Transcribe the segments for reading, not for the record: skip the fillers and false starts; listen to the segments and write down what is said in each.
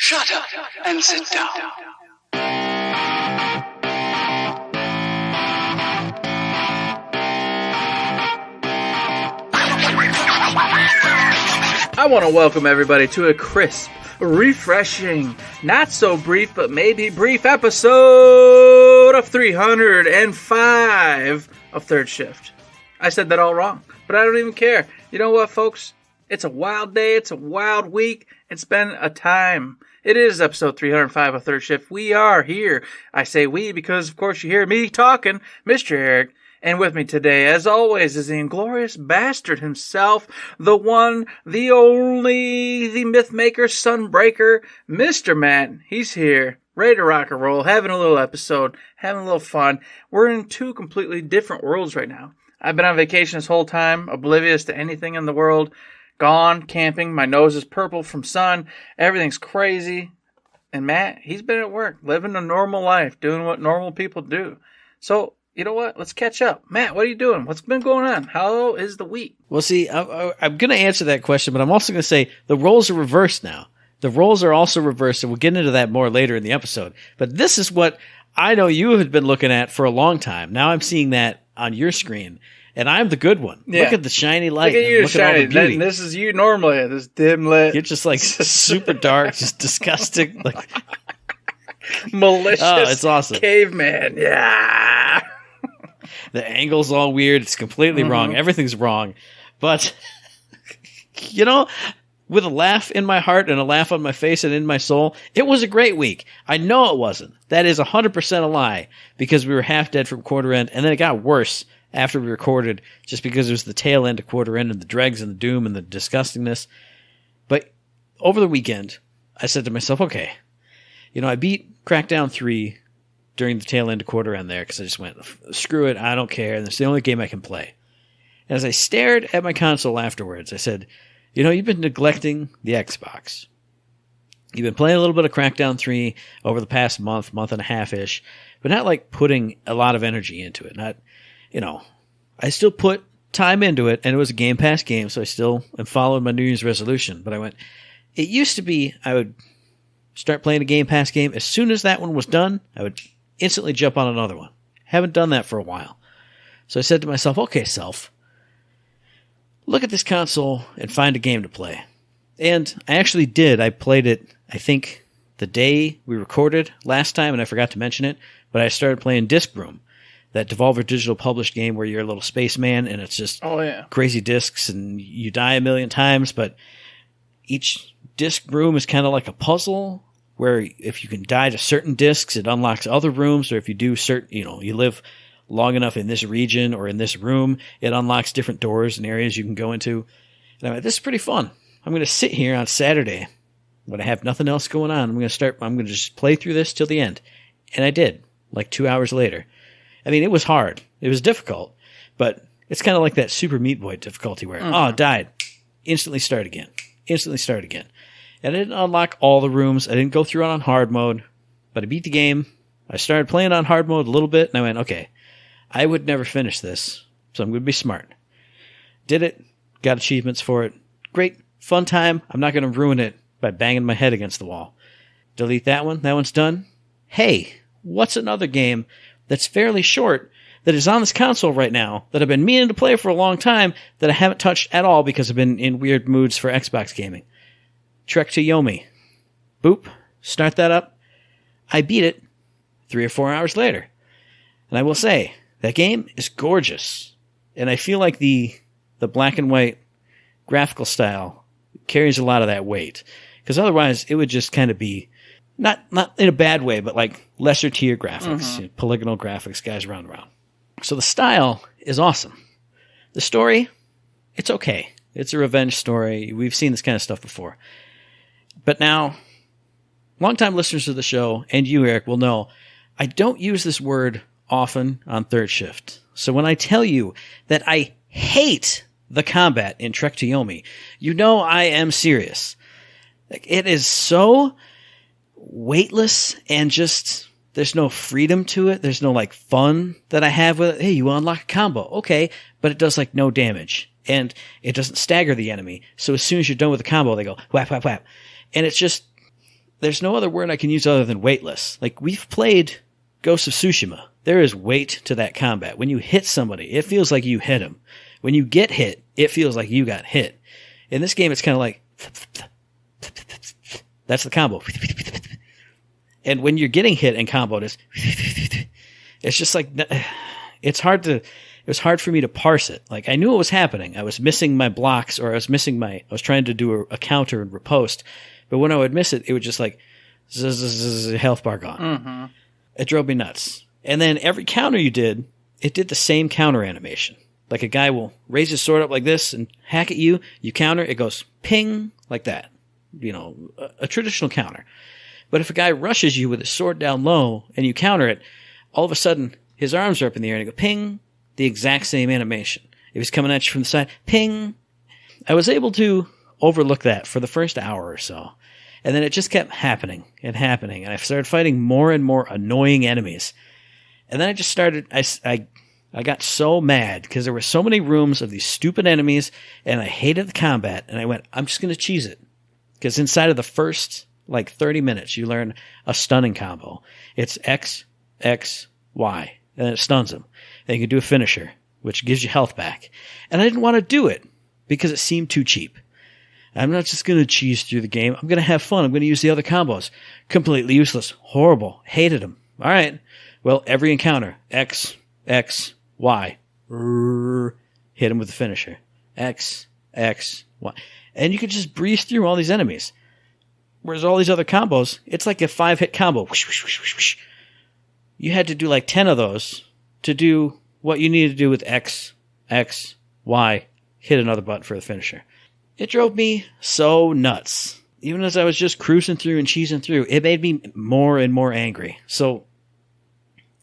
Shut up and sit down. I want to welcome everybody to a crisp, refreshing, not so brief, but maybe brief episode of 305 of Third Shift. I said that all wrong, but I don't even care. You know what, folks? It's a wild day. It's a wild week. It's been a time. It is episode 305 of Third Shift. We are here. I say we because, of course, you hear me talking, Mr. Eric. And with me today, as always, is the inglorious bastard himself, the one, the only, the Mythmaker, Sunbreaker, Mr. Matt. He's here, ready to rock and roll, having a little episode, having a little fun. We're in two completely different worlds right now. I've been on vacation this whole time, oblivious to anything in the world, gone camping, my nose is purple from sun, everything's crazy. And Matt, he's been at work, living a normal life, doing what normal people do. So, you know what? Let's catch up. Matt, what are you doing? What's been going on? How is the week? Well, see, I'm going to answer that question, but I'm also going to say the roles are reversed now. The roles are also reversed, and we'll get into that more later in the episode. But this is what I know you have been looking at for a long time. Now I'm seeing that on your screen, and I'm the good one. Yeah. Look at the shiny light. Look at you, look shiny. At all the beauty. This is you normally, this dim lit. You're just like super dark, just disgusting. Like malicious. Oh, it's awesome. Caveman. Yeah. The angle's all weird. It's completely wrong. Everything's wrong. But, you know, with a laugh in my heart and a laugh on my face and in my soul, it was a great week. I know it wasn't. That is 100% a lie because we were half dead from quarter end, and then it got worse after we recorded just because it was the tail end of quarter end and the dregs and the doom and the disgustingness. But over the weekend, I said to myself, okay, you know, I beat Crackdown 3 during the tail end of quarter end there because I just went, screw it, I don't care, and it's the only game I can play. And as I stared at my console afterwards, I said, you know, you've been neglecting the Xbox. You've been playing a little bit of Crackdown 3 over the past month and a half-ish, but not like putting a lot of energy into it. Not, you know, I still put time into it, and it was a Game Pass game, so I still am following my New Year's resolution. But I went, it used to be I would start playing a Game Pass game. As soon as that one was done, I would instantly jump on another one. Haven't done that for a while. So I said to myself, okay, self, look at this console and find a game to play. And I actually did. I played it, I think, the day we recorded last time, and I forgot to mention it, but I started playing Disc Room, that Devolver Digital published game where you're a little spaceman, and it's just crazy discs, and you die a million times, but each disc room is kind of like a puzzle, where if you can die to certain discs, it unlocks other rooms, or if you do certain, you know, you live long enough in this region or in this room, it unlocks different doors and areas you can go into. And I'm like, this is pretty fun. I'm going to sit here on Saturday when I have nothing else going on. I'm going to just play through this till the end. And I did, like 2 hours later. I mean, it was hard. It was difficult, but it's kind of like that Super Meat Boy difficulty where, died. Instantly start again. And I didn't unlock all the rooms. I didn't go through it on hard mode, but I beat the game. I started playing on hard mode a little bit, and I went, okay, I would never finish this, so I'm going to be smart. Did it. Got achievements for it. Great. Fun time. I'm not going to ruin it by banging my head against the wall. Delete that one. That one's done. Hey, what's another game that's fairly short that is on this console right now that I've been meaning to play for a long time that I haven't touched at all because I've been in weird moods for Xbox gaming? Trek to Yomi. Boop. Start that up. I beat it 3 or 4 hours later. And I will say, that game is gorgeous. And I feel like the black and white graphical style carries a lot of that weight. Because otherwise, it would just kind of be, not in a bad way, but like lesser tier graphics. You know, polygonal graphics, guys round around. So the style is awesome. The story, it's okay. It's a revenge story. We've seen this kind of stuff before. But now, longtime listeners of the show, and you, Eric, will know, I don't use this word often on Third Shift. So when I tell you that I hate the combat in Trek to Yomi, you know I am serious. Like, it is so weightless and just, there's no freedom to it. There's no like fun that I have with it. Hey, you unlock a combo. Okay. But it does like no damage and it doesn't stagger the enemy. So as soon as you're done with the combo, they go whap, whap, whap. And it's just, there's no other word I can use other than weightless. Like, we've played Ghost of Tsushima. There is weight to that combat. When you hit somebody, it feels like you hit them. When you get hit, it feels like you got hit. In this game, it's kind of like, that's the combo. And when you're getting hit and comboed, it's just like, it was hard for me to parse it. Like, I knew it was happening. I was missing my blocks, or I was trying to do a counter and riposte. But when I would miss it, it would just like, health bar gone. Mm-hmm. It drove me nuts. And then every counter you did, it did the same counter animation. Like, a guy will raise his sword up like this and hack at you. You counter, it goes ping, like that. You know, a traditional counter. But if a guy rushes you with his sword down low and you counter it, all of a sudden his arms are up in the air and he go ping, the exact same animation. If he's coming at you from the side, ping. I was able to overlook that for the first hour or so. And then it just kept happening and happening. And I started fighting more and more annoying enemies. And then I just started, I got so mad because there were so many rooms of these stupid enemies and I hated the combat. And I went, I'm just going to cheese it. Because inside of the first, 30 minutes, you learn a stunning combo. It's X, X, Y. And it stuns him. Then you can do a finisher, which gives you health back. And I didn't want to do it because it seemed too cheap. I'm not just going to cheese through the game. I'm going to have fun. I'm going to use the other combos. Completely useless. Horrible. Hated them. All right. Well, every encounter, X, X, Y. Hit him with the finisher. X, X, Y. And you could just breeze through all these enemies. Whereas all these other combos, it's like a 5-hit combo. You had to do 10 of those to do what you needed to do with X, X, Y. Hit another button for the finisher. It drove me so nuts. Even as I was just cruising through and cheesing through, it made me more and more angry. So,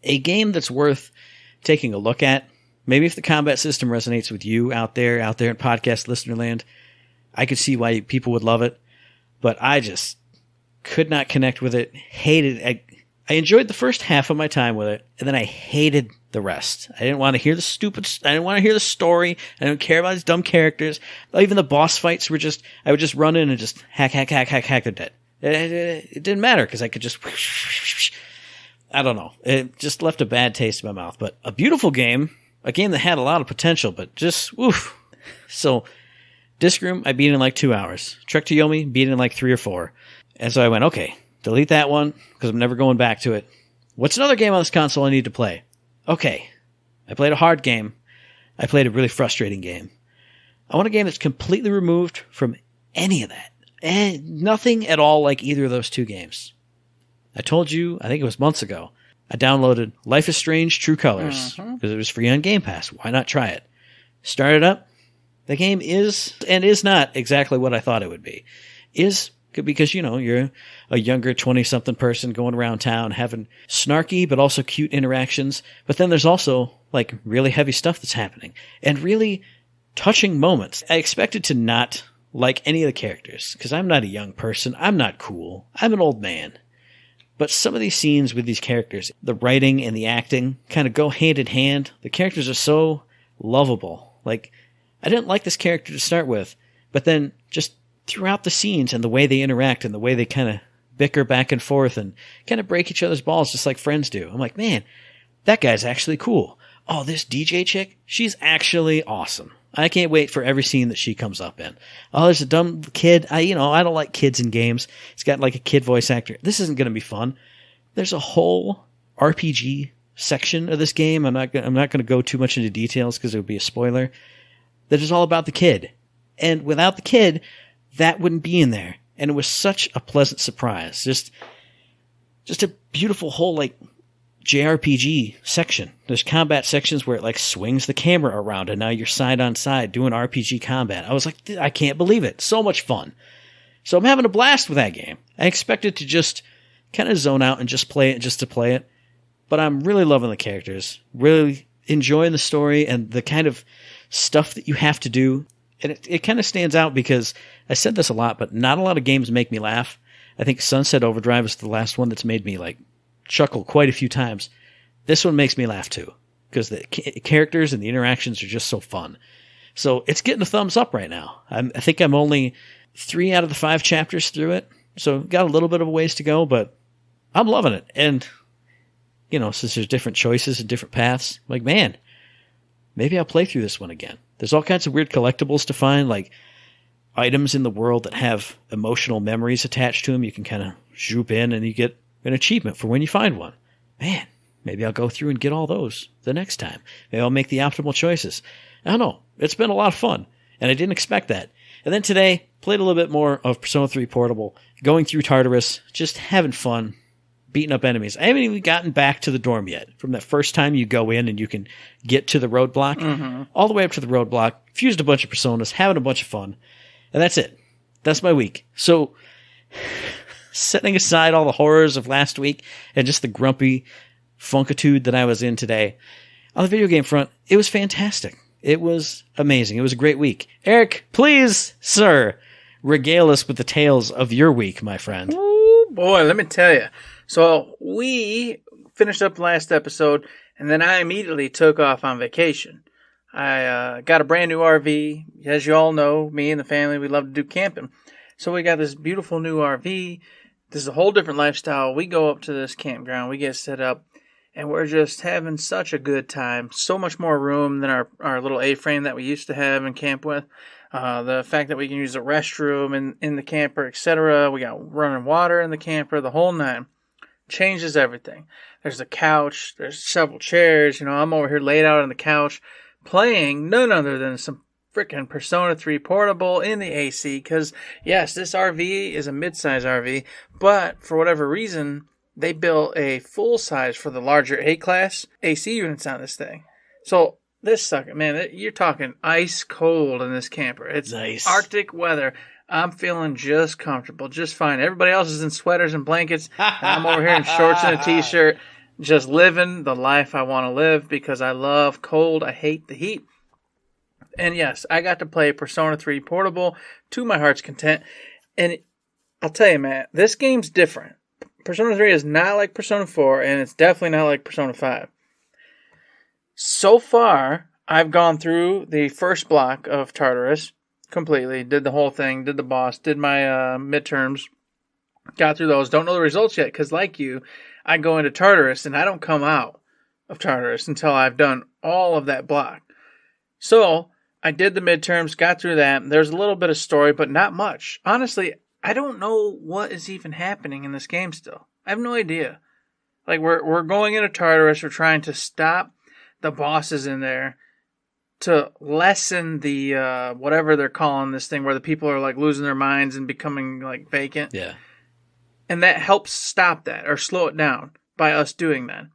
a game that's worth taking a look at, maybe if the combat system resonates with you out there in podcast listener land, I could see why people would love it. But I just could not connect with it. Hated it. I enjoyed the first half of my time with it, and then I hated the rest. I didn't want to hear I didn't want to hear the story. I don't care about these dumb characters. Even the boss fights were I would just run in and just hack, they're dead. It didn't matter because I could just, I don't know. It just left a bad taste in my mouth. But a beautiful game, a game that had a lot of potential, but just, oof. So, Disc Room, I beat in 2 hours. Trek to Yomi, beat in 3 or 4. And so I went, okay, delete that one, because I'm never going back to it. What's another game on this console I need to play? Okay, I played a hard game. I played a really frustrating game. I want a game that's completely removed from any of that. And nothing at all like either of those two games. I told you, I think it was months ago, I downloaded Life is Strange True Colors, because it was free on Game Pass. Why not try it? Started up. The game is and is not exactly what I thought it would be. Is because, you're a younger 20-something person going around town having snarky but also cute interactions. But then there's also, really heavy stuff that's happening. And really touching moments. I expected to not like any of the characters, because I'm not a young person. I'm not cool. I'm an old man. But some of these scenes with these characters, the writing and the acting kind of go hand in hand. The characters are so lovable. I didn't like this character to start with, but then just throughout the scenes and the way they interact and the way they kind of bicker back and forth and kind of break each other's balls just like friends do. I'm like, man, that guy's actually cool. Oh, this DJ chick, she's actually awesome. I can't wait for every scene that she comes up in. Oh, there's a dumb kid. I don't like kids in games. It's got a kid voice actor. This isn't going to be fun. There's a whole RPG section of this game. I'm not going to go too much into details because it would be a spoiler. That is all about the kid. And without the kid, that wouldn't be in there. And it was such a pleasant surprise. Just a beautiful whole, JRPG section. There's combat sections where it, swings the camera around and now you're side on side doing RPG combat. I was like, I can't believe it. So much fun. So I'm having a blast with that game. I expected to just kind of zone out and just play it just to play it. But I'm really loving the characters. Really enjoying the story and the kind of stuff that you have to do. And it kind of stands out because I said this a lot, but not a lot of games make me laugh. I think Sunset Overdrive is the last one that's made me chuckle quite a few times. This one makes me laugh too because the characters and the interactions are just so fun. So it's getting a thumbs up right now. I think I'm only 3 out of the 5 chapters through it. So got a little bit of a ways to go, but I'm loving it. And, since there's different choices and different paths, I'm like, man, maybe I'll play through this one again. There's all kinds of weird collectibles to find, like items in the world that have emotional memories attached to them. You can kind of zoop in and you get an achievement for when you find one. Man, maybe I'll go through and get all those the next time. Maybe I'll make the optimal choices. I don't know. It's been a lot of fun, and I didn't expect that. And then today, played a little bit more of Persona 3 Portable, going through Tartarus, just having fun, beating up enemies. I haven't even gotten back to the dorm yet. From that first time you go in and you can get to the roadblock, all the way up to the roadblock, fused a bunch of Personas, having a bunch of fun. And that's it. That's my week. So, setting aside all the horrors of last week and just the grumpy funkitude that I was in today, on the video game front, it was fantastic. It was amazing. It was a great week. Eric, please, sir, regale us with the tales of your week, my friend. Ooh, boy, let me tell you. So, we finished up the last episode, and then I immediately took off on vacation. I got a brand new RV. As you all know, me and the family, we love to do camping. So we got this beautiful new RV. This is a whole different lifestyle. We go up to this campground. We get set up, and we're just having such a good time. So much more room than our little A-frame that we used to have and camp with. The fact that we can use the restroom in the camper, etc. We got running water in the camper, the whole nine. Changes everything. There's a couch. There's several chairs. I'm over here laid out on the couch, playing none other than some frickin' Persona 3 Portable in the AC, because, yes, this RV is a mid-size RV, but for whatever reason, they built a full-size for the larger A-class AC units on this thing. So, this sucker, man, you're talking ice cold in this camper. It's nice. Arctic weather. I'm feeling just comfortable, just fine. Everybody else is in sweaters and blankets, and I'm over here in shorts and a t-shirt, just living the life I want to live because I love cold. I hate the heat. And yes, I got to play Persona 3 Portable to my heart's content. And I'll tell you, man, this game's different. Persona 3 is not like Persona 4, and it's definitely not like Persona 5. So far, I've gone through the first block of Tartarus completely, did the whole thing, did the boss, did my midterms, got through those. Don't know the results yet, because like you, I go into Tartarus, and I don't come out of Tartarus until I've done all of that block. So, I did the midterms, got through that. There's a little bit of story, but not much. Honestly, I don't know what is even happening in this game still. I have no idea. Like, we're going into Tartarus, we're trying to stop the bosses in there to lessen the, whatever they're calling this thing, where the people are, like, losing their minds and becoming, like, vacant. Yeah. And that helps stop that or slow it down by us doing that.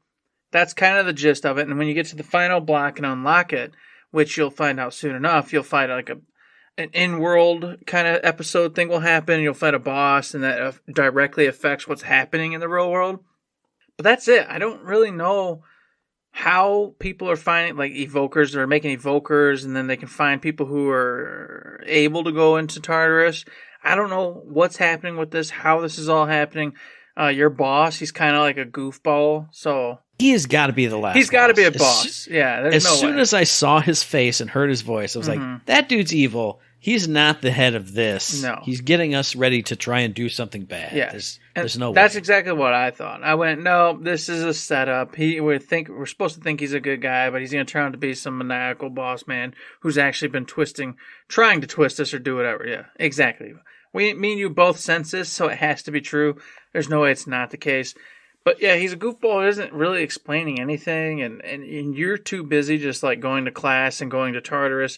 That's kind of the gist of it. And when you get to the final block and unlock it, which you'll find out soon enough, you'll find like an in-world kind of episode thing will happen. You'll fight a boss, and that directly affects what's happening in the real world. But that's it. I don't really know how people are finding, like, evokers. They're making evokers, and then they can find people who are able to go into Tartarus. I don't know what's happening with this, how this is all happening. Your boss, he's kind of like a goofball, so... He has got to be the last He's got to be a boss. Yeah, there's no way. As soon as I saw his face and heard his voice, I was like, that dude's evil. He's not the head of this. No. He's getting us ready to try and do something bad. Yeah. There's no way. That's exactly what I thought. I went, no, this is a setup. We're supposed to think he's a good guy, but he's going to turn out to be some maniacal boss man who's actually been trying to twist us or do whatever. Yeah, exactly. Me and you both sense this, so it has to be true. There's no way it's not the case. But yeah, he's a goofball who isn't really explaining anything, and you're too busy just like going to class and going to Tartarus.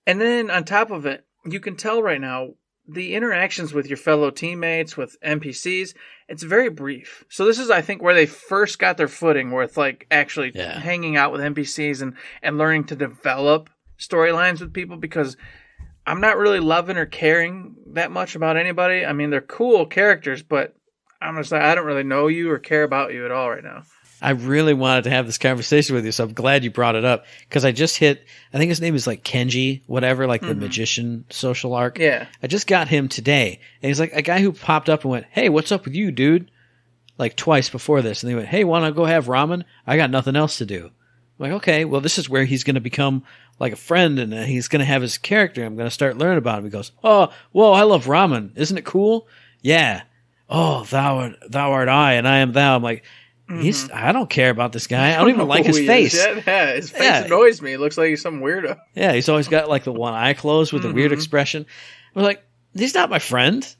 And then on top of it, you can tell right now, the interactions with your fellow teammates, with NPCs, it's very brief. So this is, I think, where they first got their footing with like actually hanging out with NPCs and learning to develop storylines with people, because I'm not really loving or caring that much about anybody. I mean, they're cool characters, but I'm just like, I don't really know you or care about you at all right now. I really wanted to have this conversation with you, so I'm glad you brought it up, because I just hit, I think his name is like Kenji, whatever, like the magician social arc. Yeah. I just got him today, and he's like a guy who popped up and went, hey, what's up with you, dude? Like twice before this. And they went, hey, want to go have ramen? I got nothing else to do. I'm like, okay, well, this is where he's going to become like a friend, and he's going to have his character. I'm going to start learning about him. He goes, oh, whoa, I love ramen. Isn't it cool? Yeah. Oh, thou art I, and I am thou. I'm like, I don't care about this guy. I don't even like his face. Yeah, his face annoys me. It looks like he's some weirdo. Yeah, he's always got like the one eye closed with a weird expression. I'm like, he's not my friend.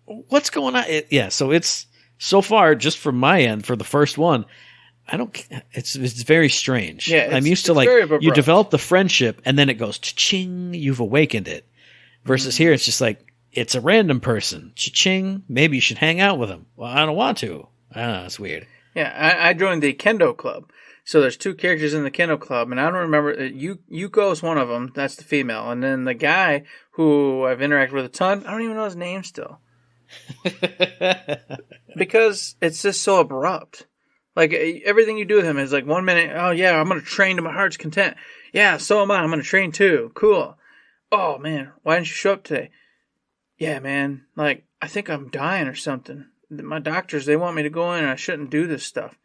What's going on? So it's so far just from my end for the first one. It's very strange. Yeah, I'm used to like you develop the friendship and then it goes cha-ching, you've awakened it. Versus here, it's just like it's a random person. Cha-ching, maybe you should hang out with him. Well, I don't want to. I don't know, it's weird. Yeah, I joined the Kendo Club. So there's 2 characters in the Kendo Club, and I don't remember. Yuko is one of them. That's the female. And then the guy who I've interacted with a ton, I don't even know his name still. Because it's just so abrupt. Like, everything you do with him is like 1 minute, oh yeah, I'm going to train to my heart's content. Yeah, so am I. I'm going to train too. Cool. Oh man, why didn't you show up today? Yeah, man, like, I think I'm dying or something. My doctors, they want me to go in and I shouldn't do this stuff.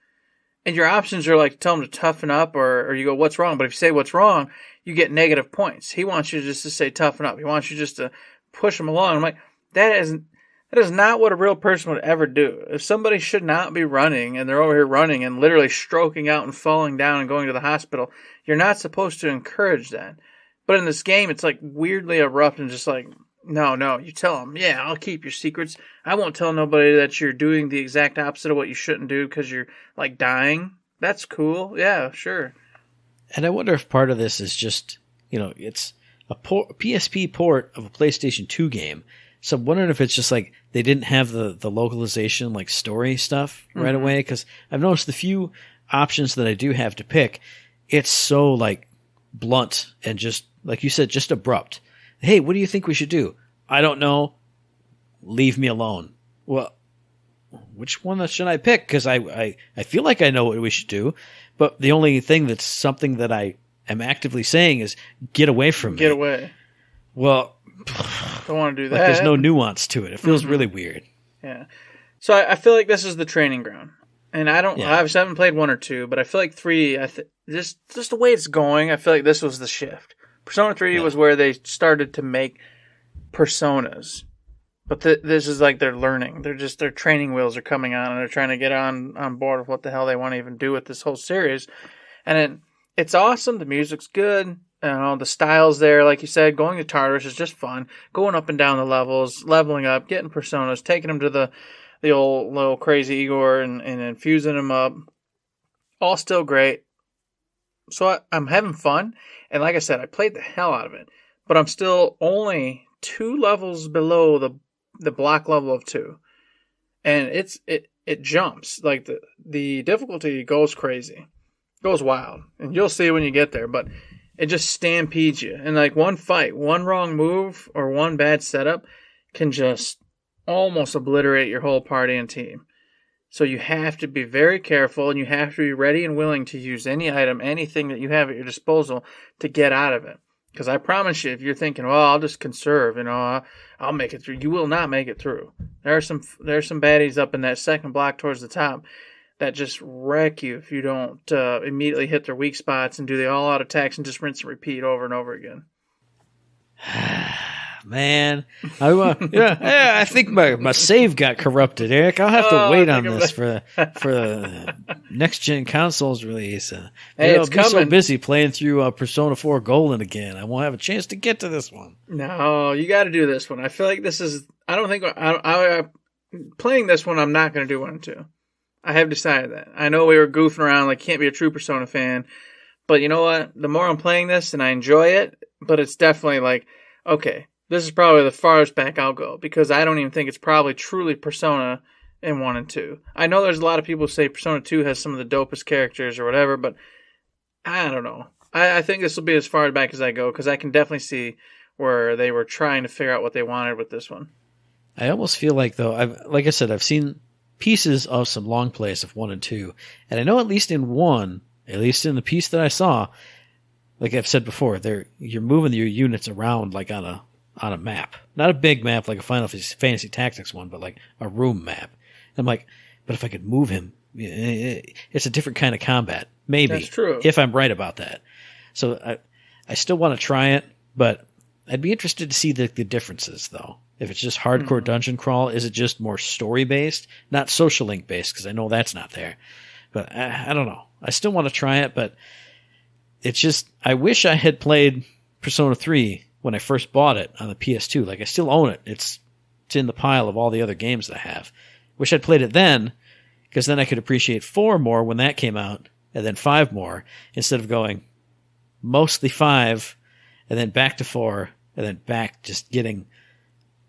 And your options are like to tell them to toughen up or you go, what's wrong? But if you say what's wrong, you get negative points. He wants you just to say toughen up. He wants you just to push him along. I'm like, that is not what a real person would ever do. If somebody should not be running and they're over here running and literally stroking out and falling down and going to the hospital, you're not supposed to encourage that. But in this game, it's like weirdly abrupt and just like, no, you tell them, yeah, I'll keep your secrets. I won't tell nobody that you're doing the exact opposite of what you shouldn't do because you're like dying. That's cool. Yeah, sure. And I wonder if part of this is just, it's a PSP port of a PlayStation 2 game. So I'm wondering if it's just like they didn't have the localization, like story stuff right away. Because I've noticed the few options that I do have to pick, it's so like blunt and just, like you said, just abrupt. Hey, what do you think we should do? I don't know. Leave me alone. Well, which one should I pick? Because I feel like I know what we should do. But the only thing that's something that I am actively saying is get away from me. Get away. Well, don't want to do that. Like there's no nuance to it. It feels really weird. Yeah. So I feel like this is the training ground. And I obviously haven't played 1 or 2, but I feel like 3, just the way it's going, I feel like this was the shift. Persona 3 was where they started to make personas. But this is like they're learning. Their training wheels are coming on and they're trying to get on board with what the hell they want to even do with this whole series. And it's awesome. The music's good. The style's there, like you said. Going to Tartarus is just fun. Going up and down the levels, leveling up, getting personas, taking them to the old little crazy Igor and infusing them up. All still great. So I'm having fun. And like I said, I played the hell out of it. But I'm still only 2 levels below the block level of 2. And it jumps. Like the difficulty goes crazy. Goes wild. And you'll see when you get there. But it just stampedes you. And like one fight, one wrong move, or one bad setup can just almost obliterate your whole party and team. So you have to be very careful, and you have to be ready and willing to use any item, anything that you have at your disposal to get out of it. Because I promise you, if you're thinking, well, I'll just conserve, I'll make it through, you will not make it through. There are some baddies up in that second block towards the top that just wreck you if you don't immediately hit their weak spots and do the all-out attacks and just rinse and repeat over and over again. Man, I think my save got corrupted, Eric. I'll have to wait on this for the next gen consoles release. Hey, I'll be so busy playing through Persona 4 Golden again. I won't have a chance to get to this one. No, you got to do this one. I feel like this is. I don't think playing this one. I'm not going to do 1 and 2. I have decided that. I know we were goofing around like can't be a true Persona fan, but you know what? The more I'm playing this and I enjoy it, but it's definitely like, okay, this is probably the farthest back I'll go because I don't even think it's probably truly Persona in 1 and 2. I know there's a lot of people who say Persona 2 has some of the dopest characters or whatever, but I don't know. I think this will be as far back as I go because I can definitely see where they were trying to figure out what they wanted with this one. I almost feel like, though, like I said, I've seen pieces of some long plays of 1 and 2, and I know at least in 1, at least in the piece that I saw, like I've said before, you're moving your units around like on a map. Not a big map like a Final Fantasy Tactics one, but like a room map. And I'm like, but if I could move him, it's a different kind of combat. Maybe. That's true. If I'm right about that. So I still want to try it, but I'd be interested to see the differences, though. If it's just hardcore dungeon crawl, is it just more story-based? Not social link-based, because I know that's not there. But I don't know. I still want to try it, but it's just, I wish I had played Persona 3 when I first bought it on the PS2. Like, I still own it. It's in the pile of all the other games that I have. Wish I'd played it then, because then I could appreciate 4 more when that came out, and then 5 more, instead of going mostly 5, and then back to 4, and then back, just getting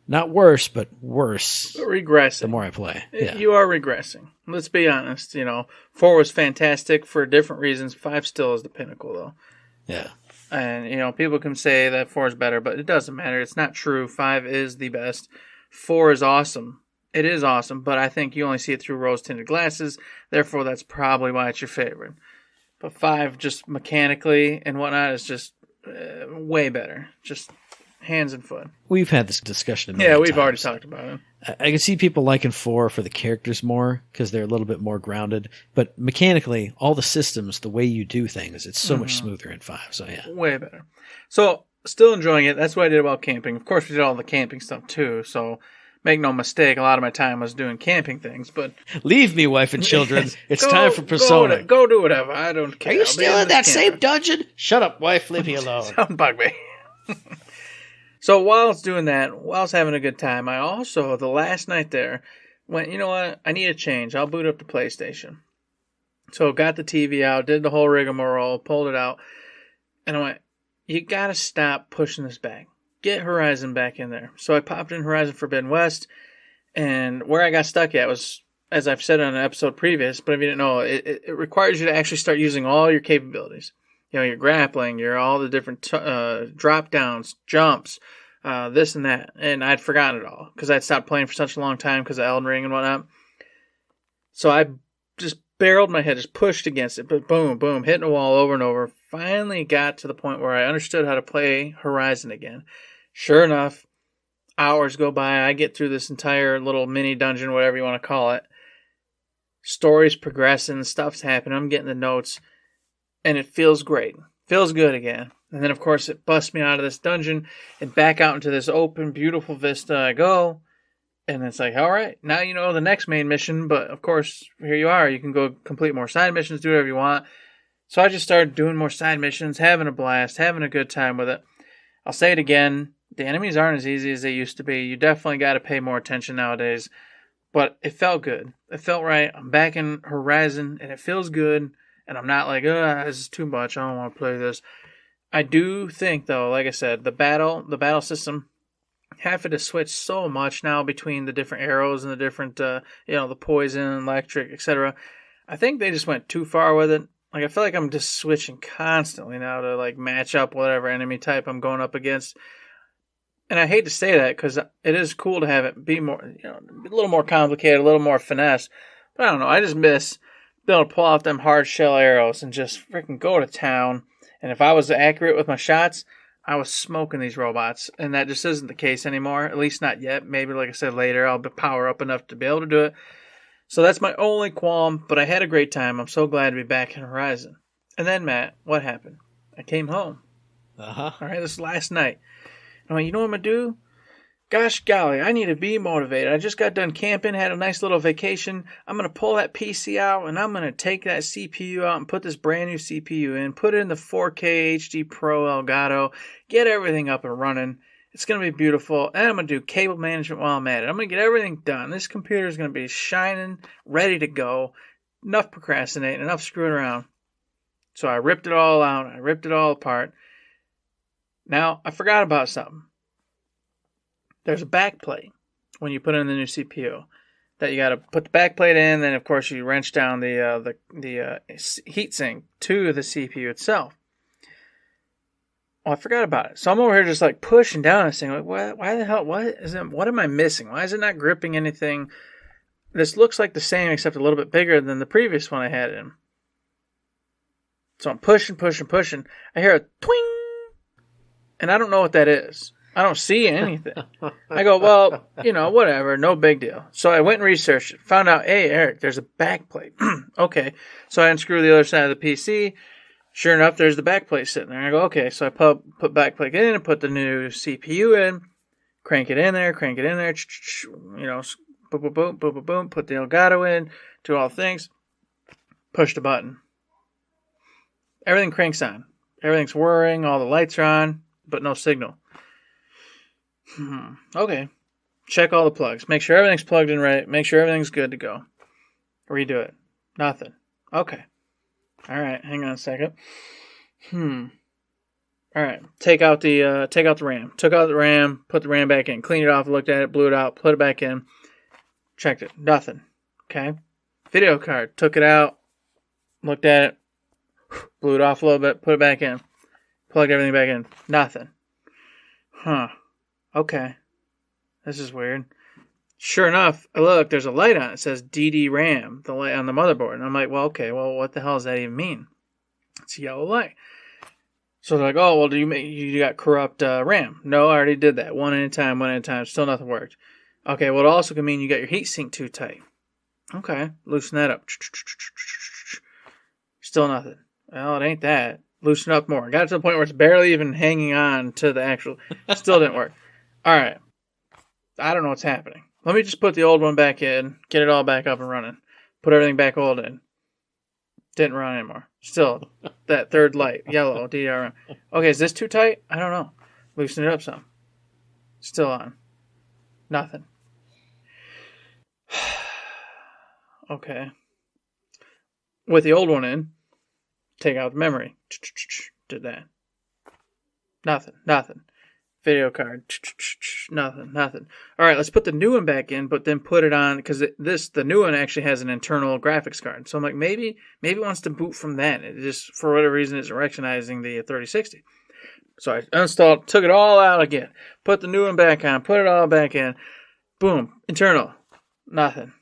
not worse, but worse. Regressing. The more I play. Yeah. You are regressing. Let's be honest. 4 was fantastic for different reasons. 5 still is the pinnacle, though. Yeah. And, people can say that 4 is better, but it doesn't matter. It's not true. 5 is the best. 4 is awesome. It is awesome, but I think you only see it through rose-tinted glasses. Therefore, that's probably why it's your favorite. But 5, just mechanically and whatnot, is just way better. Just hands and foot. We've had this discussion. Yeah, we've already talked about it. I can see people liking 4 for the characters more because they're a little bit more grounded. But mechanically, all the systems, the way you do things, it's so much smoother in 5. So yeah, way better. So still enjoying it. That's what I did about camping. Of course, we did all the camping stuff too. So make no mistake, a lot of my time was doing camping things. But leave me, wife and children. It's time for Persona. Go do whatever. I don't care. Are you still in that same dungeon? Shut up, wife. Leave me alone. Don't bug me. So while I was doing that, while I was having a good time, I also, the last night there, went, you know what, I need a change. I'll boot up the PlayStation. So got the TV out, did the whole rigmarole, pulled it out, and I went, you gotta stop pushing this back. Get Horizon back in there. So I popped in Horizon Forbidden West, and where I got stuck at was, as I've said on an episode previous, but if you didn't know, it requires you to actually start using all your capabilities. Your grappling, all the different drop downs, jumps, this and that. And I'd forgotten it all because I'd stopped playing for such a long time because of Elden Ring and whatnot. So I just barreled my head, just pushed against it, but boom, boom, hitting a wall over and over. Finally got to the point where I understood how to play Horizon again. Sure enough, hours go by. I get through this entire little mini dungeon, whatever you want to call it. Story's progressing, stuff's happening. I'm getting the notes. And it feels great. Feels good again. And then, of course, it busts me out of this dungeon and back out into this open, beautiful vista I go. And it's like, all right, now you know the next main mission. But, of course, here you are. You can go complete more side missions, do whatever you want. So I just started doing more side missions, having a blast, having a good time with it. I'll say it again. The enemies aren't as easy as they used to be. You definitely got to pay more attention nowadays. But it felt good. It felt right. I'm back in Horizon, and it feels good. And I'm not like, this is too much. I don't want to play this. I do think, though, like I said, the battle system, having to switch so much now between the different arrows and the different, the poison, electric, etc. I think they just went too far with it. Like, I feel like I'm just switching constantly now to, like, match up whatever enemy type I'm going up against. And I hate to say that because it is cool to have it be more, a little more complicated, a little more finesse. But I don't know. I just miss be able to pull out them hard shell arrows and just freaking go to town. And if I was accurate with my shots, I was smoking these robots. And that just isn't the case anymore. At least not yet. Maybe, like I said, later I'll power up enough to be able to do it. So that's my only qualm. But I had a great time. I'm so glad to be back in Horizon. And then, Matt, what happened? I came home. Uh-huh. All right, this is last night. And I went, you know what I'm going to do? Gosh golly, I need to be motivated. I just got done camping, had a nice little vacation. I'm going to pull that PC out, and I'm going to take that CPU out and put this brand new CPU in, put it in the 4K HD Pro Elgato, get everything up and running. It's going to be beautiful, and I'm going to do cable management while I'm at it. I'm going to get everything done. This computer is going to be shining, ready to go. Enough procrastinating, enough screwing around. So I ripped it all out. I ripped it all apart. Now, I forgot about something. There's a backplate when you put in the new CPU that you got to put the backplate in. Then, of course, you wrench down the heatsink to the CPU itself. Well, I forgot about it. So I'm over here just like pushing down this thing. Like, why the hell? What am I missing? Why is it not gripping anything? This looks like the same except a little bit bigger than the previous one I had it in. So I'm pushing. I hear a twing. And I don't know what that is. I don't see anything. I go, well, whatever, no big deal. So I went and researched it. Found out, hey, Eric, there's a backplate. Okay. So I unscrew the other side of the PC. Sure enough, there's the backplate sitting there. I go, okay. So I put backplate in and put the new CPU in. crank it in there, you know, boom, boom, boom, boom, boom, boom, put the Elgato in, do all things, push the button. Everything cranks on. Everything's whirring, all the lights are on, but no signal. Okay. Check all the plugs. Make sure everything's plugged in right. Make sure everything's good to go. Redo it. Nothing. Okay. All right. Hang on a second. All right. Take out the RAM. Took out the RAM. Put the RAM back in. Cleaned it off. Looked at it. Blew it out. Put it back in. Checked it. Nothing. Okay. Video card. Took it out. Looked at it. Blew it off a little bit. Put it back in. Plugged everything back in. Nothing. Okay. This is weird. Sure enough, I look, there's a light on it. It says DD RAM, the light on the motherboard. And I'm like, well, okay, what the hell does that even mean? It's a yellow light. So they're like, oh, well, you got corrupt RAM? No, I already did that. One at a time. Still nothing worked. Okay, well, it also can mean you got your heatsink too tight. Okay, loosen that up. Still nothing. Well, it ain't that. Loosen up more. Got to the point where it's barely even hanging on to the actual. Still didn't work. All right. I don't know what's happening. Let me just put the old one back in, get it all back up and running. Put everything back old in. Didn't run anymore. Still, that third light, yellow, DDR. Okay, is this too tight? I don't know. Loosen it up some. Still on. Nothing. Okay. With the old one in, take out the memory. Did that. Nothing. Video card. Nothing. All right, let's put the new one back in, but then put it on, because the new one actually has an internal graphics card. So I'm like, maybe it wants to boot from that. It just, for whatever reason, isn't recognizing the 3060. So I uninstalled, took it all out again, put the new one back on, put it all back in. Boom. Internal. Nothing.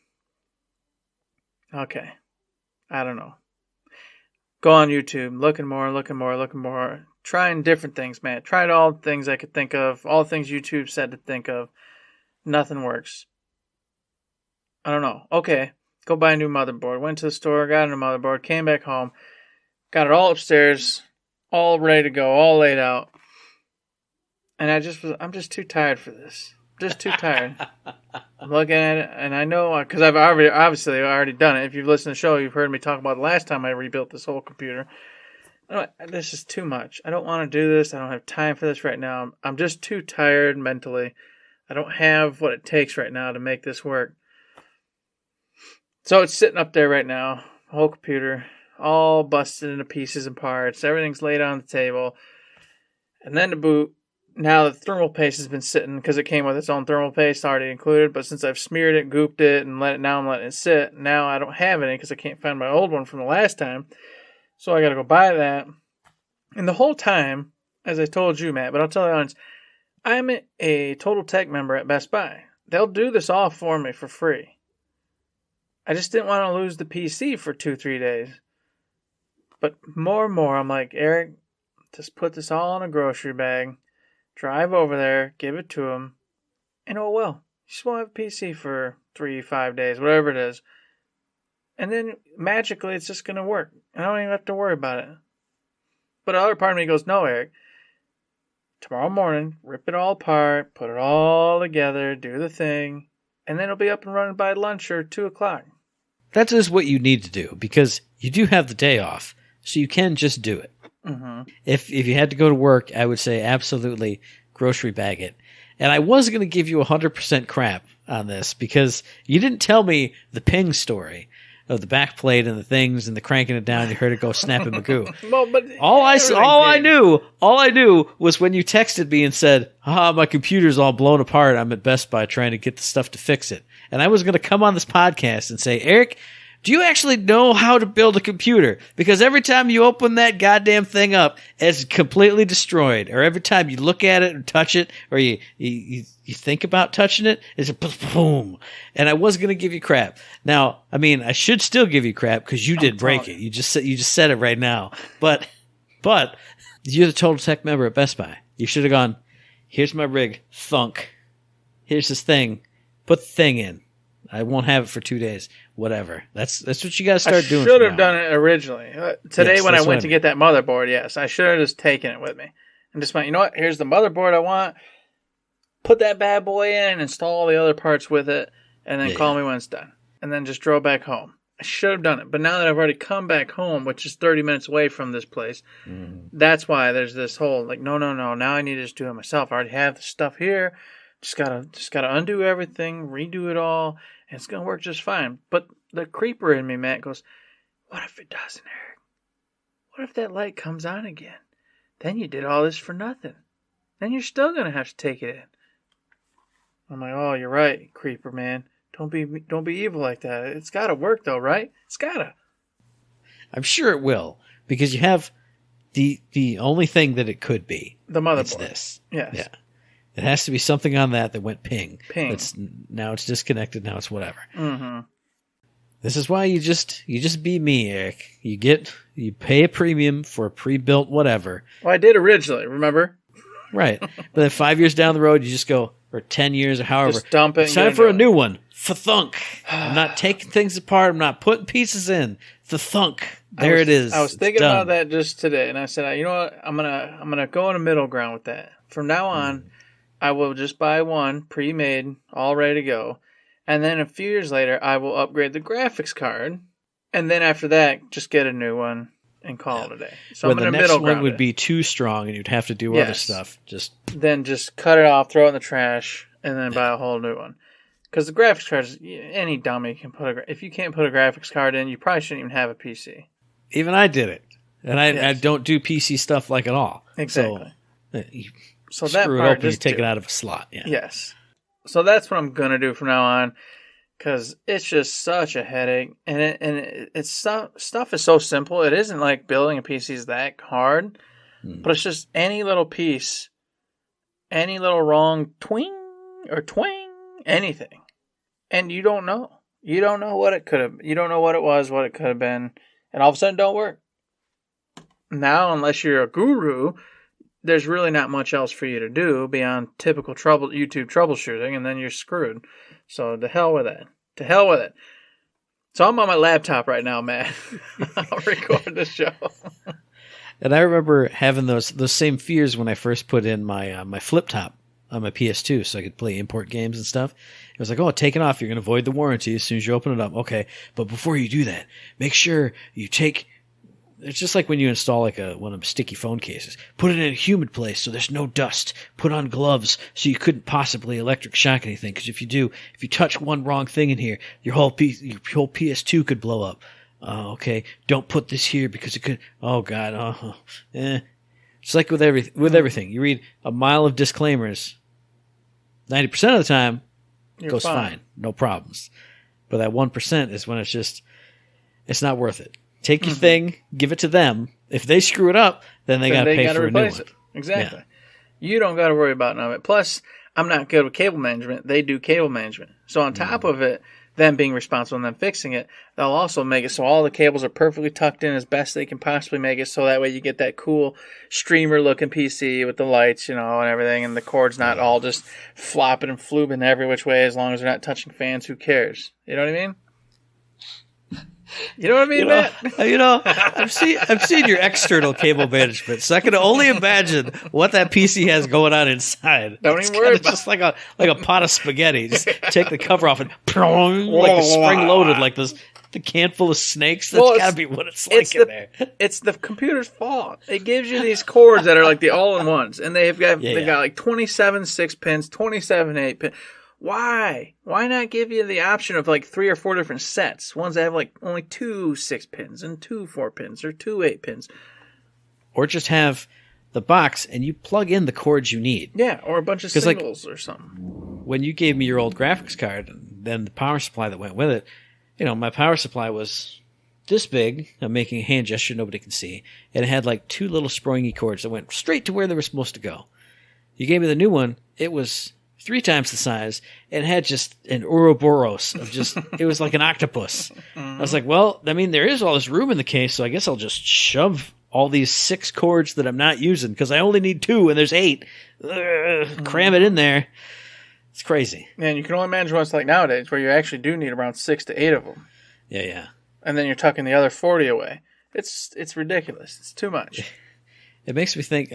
Okay. I don't know. Go on YouTube, looking more. Trying different things, man. Tried all the things I could think of, all the things YouTube said to think of. Nothing works. I don't know. Okay, go buy a new motherboard. Went to the store, got a new motherboard, came back home, got it all upstairs, all ready to go, all laid out. And I'm just too tired for this. Just too tired. I'm looking at it, and I know, because I've already done it. If you've listened to the show, you've heard me talk about the last time I rebuilt this whole computer. This is too much. I don't want to do this. I don't have time for this right now. I'm just too tired mentally. I don't have what it takes right now to make this work. So it's sitting up there right now, the whole computer, all busted into pieces and parts. Everything's laid on the table. And then to boot, now the thermal paste has been sitting, because it came with its own thermal paste already included, but since I've smeared it, gooped it, and I'm letting it sit, now I don't have any because I can't find my old one from the last time. So I got to go buy that. And the whole time, as I told you, Matt, but I'll tell you honest, I'm a Total Tech member at Best Buy. They'll do this all for me for free. I just didn't want to lose the PC for 2-3 days. But more and more, I'm like, Eric, just put this all in a grocery bag, drive over there, give it to him, and oh well. You just won't have a PC for 3-5 days, whatever it is. And then magically it's just going to work. I don't even have to worry about it. But the other part of me goes, no, Eric. Tomorrow morning, rip it all apart, put it all together, do the thing, and then it'll be up and running by lunch or 2 o'clock. That is what you need to do, because you do have the day off, so you can just do it. Mm-hmm. If you had to go to work, I would say absolutely grocery bag it. And I was going to give you 100% crap on this, because you didn't tell me the ping story of the backplate and the things and the cranking it down. You heard it go snap and magoo. Well, but all I knew was when you texted me and said, my computer's all blown apart. I'm at Best Buy trying to get the stuff to fix it. And I was going to come on this podcast and say, Eric, do you actually know how to build a computer? Because every time you open that goddamn thing up, it's completely destroyed. Or every time you look at it or touch it, or you think about touching it, it's a boom. And I was going to give you crap. Now, I mean, I should still give you crap because you did break it. You just said it right now. But you're the Total Tech member at Best Buy. You should have gone, here's my rig, thunk. Here's this thing. Put the thing in. I won't have it for 2 days. Whatever. That's what you got to start doing. I should have done it originally. Today when I went to get that motherboard, yes, I should have just taken it with me. And just went, you know what? Here's the motherboard I want. put that bad boy in, install all the other parts with it, and then call me when it's done. And then just drove back home. I should have done it. But now that I've already come back home, which is 30 minutes away from this place, that's why there's this whole, like, no. Now I need to just do it myself. I already have the stuff here. Just gotta undo everything, redo it all, and it's gonna work just fine. But the creeper in me, Matt, goes, what if it doesn't, Eric? What if that light comes on again? Then you did all this for nothing. Then you're still gonna have to take it in. I'm like, oh, you're right, creeper man. Don't be evil like that. It's gotta work though, right? It's gotta. I'm sure it will, because you have the only thing that it could be. The motherboard. It's this. Yes. Yeah. It has to be something on that went ping. Ping. Now it's disconnected. Now it's whatever. Mm-hmm. This is why you just be me, Eric. You pay a premium for a pre-built whatever. Well, I did originally, remember? Right. But then 5 years down the road, you just go, or 10 years or however. Just dump it. It's time for a new one. Thunk. I'm not taking things apart. I'm not putting pieces in. Thunk. There it is. I was thinking about that just today, and I said, you know what? I'm gonna go on a middle ground with that. From now on, I will just buy one pre-made, all ready to go, and then a few years later, I will upgrade the graphics card, and then after that, just get a new one and call it a day. So I'm in the a next middle one ground. would be too strong, and you'd have to do other stuff. Then just cut it off, throw it in the trash, and then buy a whole new one. Because the graphics cards, any dummy can put if you can't put a graphics card in, you probably shouldn't even have a PC. Even I did it, and I don't do PC stuff like at all. Exactly. So that screw part, it open, you just take it out of a slot. Yeah. Yes. So that's what I'm gonna do from now on, because it's just such a headache, and it's stuff is so simple. It isn't like building a PC is that hard, but it's just any little piece, any little wrong twing or twang, anything, and you don't know. You don't know what it could have. You don't know what it was, what it could have been, and all of a sudden, it don't work. Now, unless you're a guru, there's really not much else for you to do beyond typical YouTube troubleshooting, and then you're screwed. So to hell with it. To hell with it. So I'm on my laptop right now, Matt. I'll record the show. And I remember having those same fears when I first put in my my flip top on my PS2 so I could play import games and stuff. It was like, oh, take it off. You're going to void the warranty as soon as you open it up. Okay, but before you do that, make sure you take... It's just like when you install like one of them sticky phone cases. Put it in a humid place so there's no dust. Put on gloves so you couldn't possibly electric shock anything. Because if you touch one wrong thing in here, your whole PS2 could blow up. Okay, don't put this here because it could. Oh God. It's like with everything. You read a mile of disclaimers. 90% of the time, it goes fine, no problems. But that 1% is when it's not worth it. Take your thing, give it to them. If they screw it up, then they got to pay for a new one. Exactly. Yeah. You don't got to worry about none of it. Plus, I'm not good with cable management. They do cable management. So on top of it, them being responsible and them fixing it, they'll also make it so all the cables are perfectly tucked in as best they can possibly make it, so that way you get that cool streamer-looking PC with the lights, and everything, and the cord's not all just flopping and flooping every which way. As long as they're not touching fans, who cares? You know what I mean? You know what I mean, Matt? I've seen your external cable management, so I can only imagine what that PC has going on inside. Don't even worry about it. Just like a pot of spaghetti. Just take the cover off and like the spring loaded, like the can full of snakes. That's got to be what it's like in there. It's the computer's fault. It gives you these cords that are like the all-in-ones, and they got like 27 6-pins, 27 8-pin. Why? Why not give you the option of like 3 or 4 different sets? Ones that have like only 2 6-pins and 2 4-pins or 2 8-pins. Or just have the box and you plug in the cords you need. Yeah, or a bunch of singles or something. When you gave me your old graphics card, then the power supply that went with it, my power supply was this big. I'm making a hand gesture nobody can see. And it had like 2 little springy cords that went straight to where they were supposed to go. You gave me the new one. It was 3 times the size, and had just an Ouroboros of it was like an octopus. I was like, well, there is all this room in the case, so I guess I'll just shove all these 6 cords that I'm not using, because I only need 2, and there's 8. Cram it in there. It's crazy. Man, you can only imagine what it's like nowadays, where you actually do need around 6 to 8 of them. Yeah. And then you're tucking the other 40 away. It's ridiculous. It's too much. It makes me think,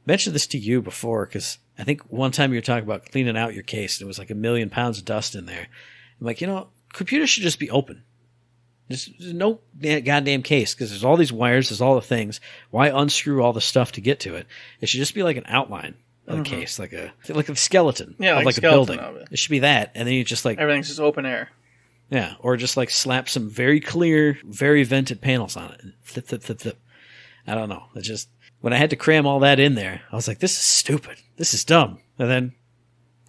mentioned this to you before because I think one time you were talking about cleaning out your case. And it was like 1,000,000 pounds of dust in there. I'm like, computers should just be open. There's no goddamn case because there's all these wires, there's all the things. Why unscrew all the stuff to get to it? It should just be like an outline of the case, like a skeleton of like a building. It should be that, and then you just like everything's just open air. Yeah, or just like slap some very clear, very vented panels on it. And flip, flip, flip, flip. I don't know. It just when I had to cram all that in there, I was like, this is stupid. This is dumb. And then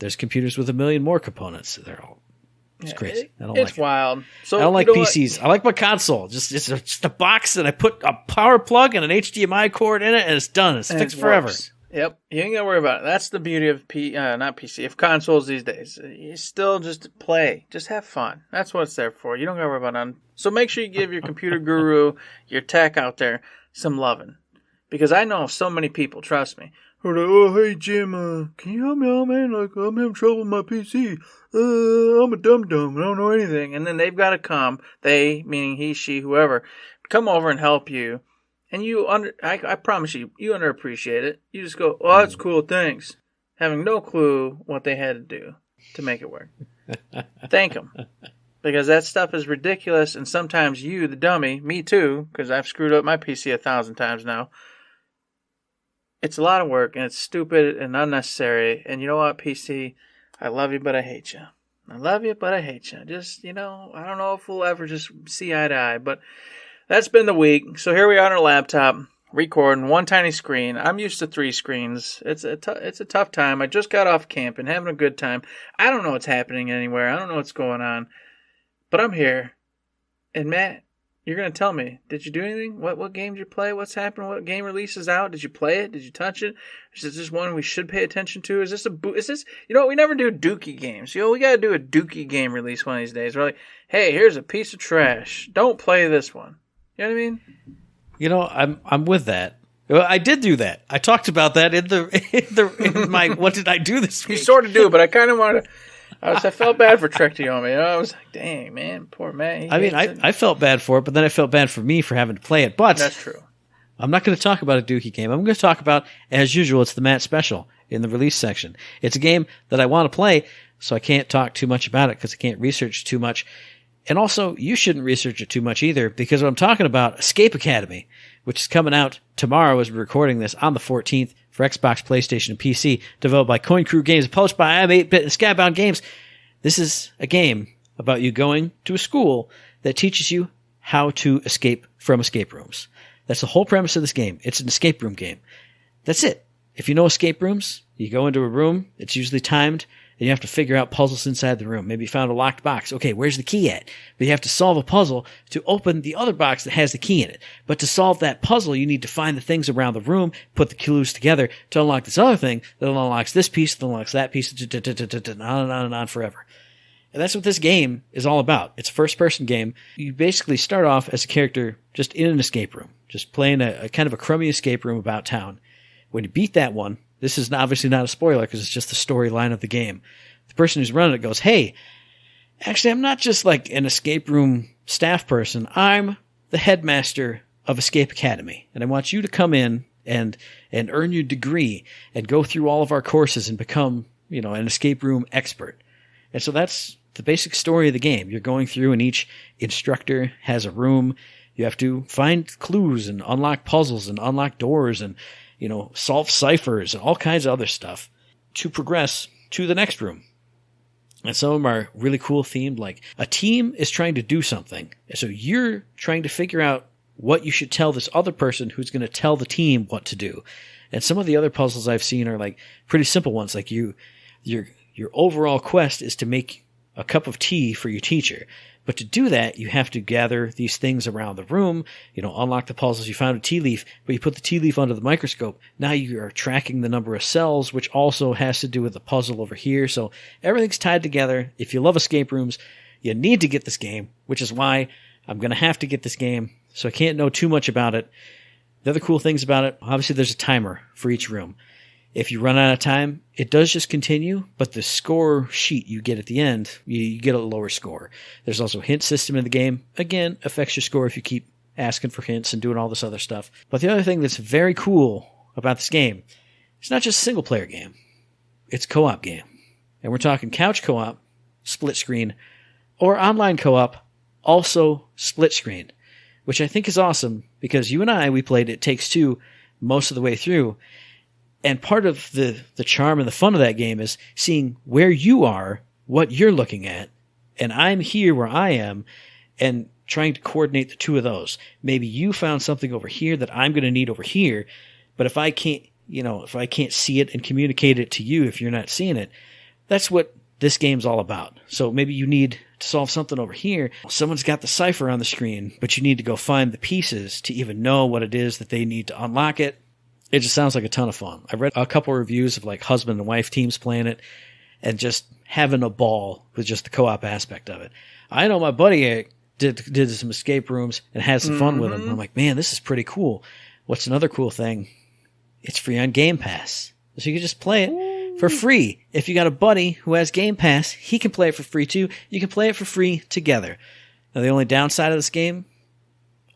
there's computers with 1,000,000 more components. They're all it's crazy. I don't like it. It's wild. So I don't like PCs. I like my console. It's just a box that I put a power plug and an HDMI cord in it, and it's done. It's fixed forever. Yep, you ain't gotta worry about it. That's the beauty of not PC, of consoles these days. You still just play, just have fun. That's what it's there for. You don't gotta worry about none. So make sure you give your computer guru, your tech out there, some loving, because I know so many people. Trust me. Who are like, oh hey Jim, can you help me out, man? Like I'm having trouble with my PC. I'm a dum-dum. I don't know anything. And then they've got to come. They, meaning he, she, whoever, come over and help you. And I promise you, you underappreciate it. You just go, oh, that's cool, thanks. Having no clue what they had to do to make it work. Thank them. Because that stuff is ridiculous, and sometimes you, the dummy, me too, because I've screwed up my PC 1,000 times now. It's a lot of work, and it's stupid and unnecessary. And you know what, PC? I love you, but I hate you. I love you, but I hate you. Just, I don't know if we'll ever just see eye to eye, but that's been the week. So here we are on our laptop, recording, one tiny screen. I'm used to 3 screens. It's a tough time. I just got off camping, having a good time. I don't know what's happening anywhere. I don't know what's going on, but I'm here. And Matt, you're going to tell me, did you do anything? What game did you play? What's happening? What game release is out? Did you play it? Did you touch it? Is this one we should pay attention to? Is this we never do dookie games. We got to do a dookie game release one of these days. We're like, hey, here's a piece of trash. Don't play this one. You know what I mean? I'm with that. Well, I did do that. I talked about that in my what did I do this week? You sort of do, but I kind of wanted to. I felt bad for Trek to Yomi. I was like, dang, man, poor Matt. I felt bad for it, but then I felt bad for me for having to play it. But that's true. I'm not going to talk about a dookie game. I'm going to talk about, as usual, it's the Matt Special in the release section. It's a game that I want to play, so I can't talk too much about it because I can't research too much. And also, you shouldn't research it too much either, because what I'm talking about, Escape Academy, which is coming out tomorrow as we're recording this on the 14th for Xbox, PlayStation, and PC, developed by Coin Crew Games, published by I'm8bit and Skybound Games. This is a game about you going to a school that teaches you how to escape from escape rooms. That's the whole premise of this game. It's an escape room game. That's it. If you know escape rooms, you go into a room, it's usually timed, and you have to figure out puzzles inside the room. Maybe you found a locked box. Okay, where's the key at? But you have to solve a puzzle to open the other box that has the key in it. But to solve that puzzle, you need to find the things around the room, put the clues together to unlock this other thing that unlocks this piece, that unlocks that piece, on and on forever. And that's what this game is all about. It's a first-person game. You basically start off as a character just in an escape room, just playing a kind of a crummy escape room about town. When you beat that one, this is obviously not a spoiler because it's just the storyline of the game. The person who's running it goes, hey, actually, I'm not just like an escape room staff person. I'm the headmaster of Escape Academy, and I want you to come in and earn your degree and go through all of our courses and become, an escape room expert. And so that's the basic story of the game. You're going through, and each instructor has a room. You have to find clues and unlock puzzles and unlock doors and, solve ciphers and all kinds of other stuff to progress to the next room. And some of them are really cool themed, like a team is trying to do something. And so you're trying to figure out what you should tell this other person who's going to tell the team what to do. And some of the other puzzles I've seen are like pretty simple ones, like your overall quest is to make a cup of tea for your teacher. But to do that, you have to gather these things around the room, unlock the puzzles. You found a tea leaf, but you put the tea leaf under the microscope. Now you are tracking the number of cells, which also has to do with the puzzle over here. So everything's tied together. If you love escape rooms, you need to get this game, which is why I'm going to have to get this game. So I can't know too much about it. The other cool things about it, obviously there's a timer for each room. If you run out of time, it does just continue, but the score sheet you get at the end, you get a lower score. There's also a hint system in the game. Again, affects your score if you keep asking for hints and doing all this other stuff. But the other thing that's very cool about this game It's not just a single-player game. It's a co-op game. And we're talking couch co-op, split screen, or online co-op, also split screen, which I think is awesome because you and I, we played It Takes Two most of the way through. And part of the charm and the fun of that game is seeing where you are, what you're looking at, and I'm here where I am, and trying to coordinate the two of those. Maybe you found something over here that I'm going to need over here, but if I can't see it and communicate it to you if you're not seeing it, that's what this game's all about. So maybe you need to solve something over here. Someone's got the cipher on the screen, but you need to go find the pieces to even know what it is that they need to unlock it. It just sounds like a ton of fun. I read a couple of reviews of like husband and wife teams playing it and just having a ball with just the co-op aspect of it. I know my buddy did some escape rooms and had some fun with them. I'm like, man, this is pretty cool. What's another cool thing? It's free on Game Pass. So you can just play it for free. If you got a buddy who has Game Pass, he can play it for free too. You can play it for free together. Now, the only downside of this game,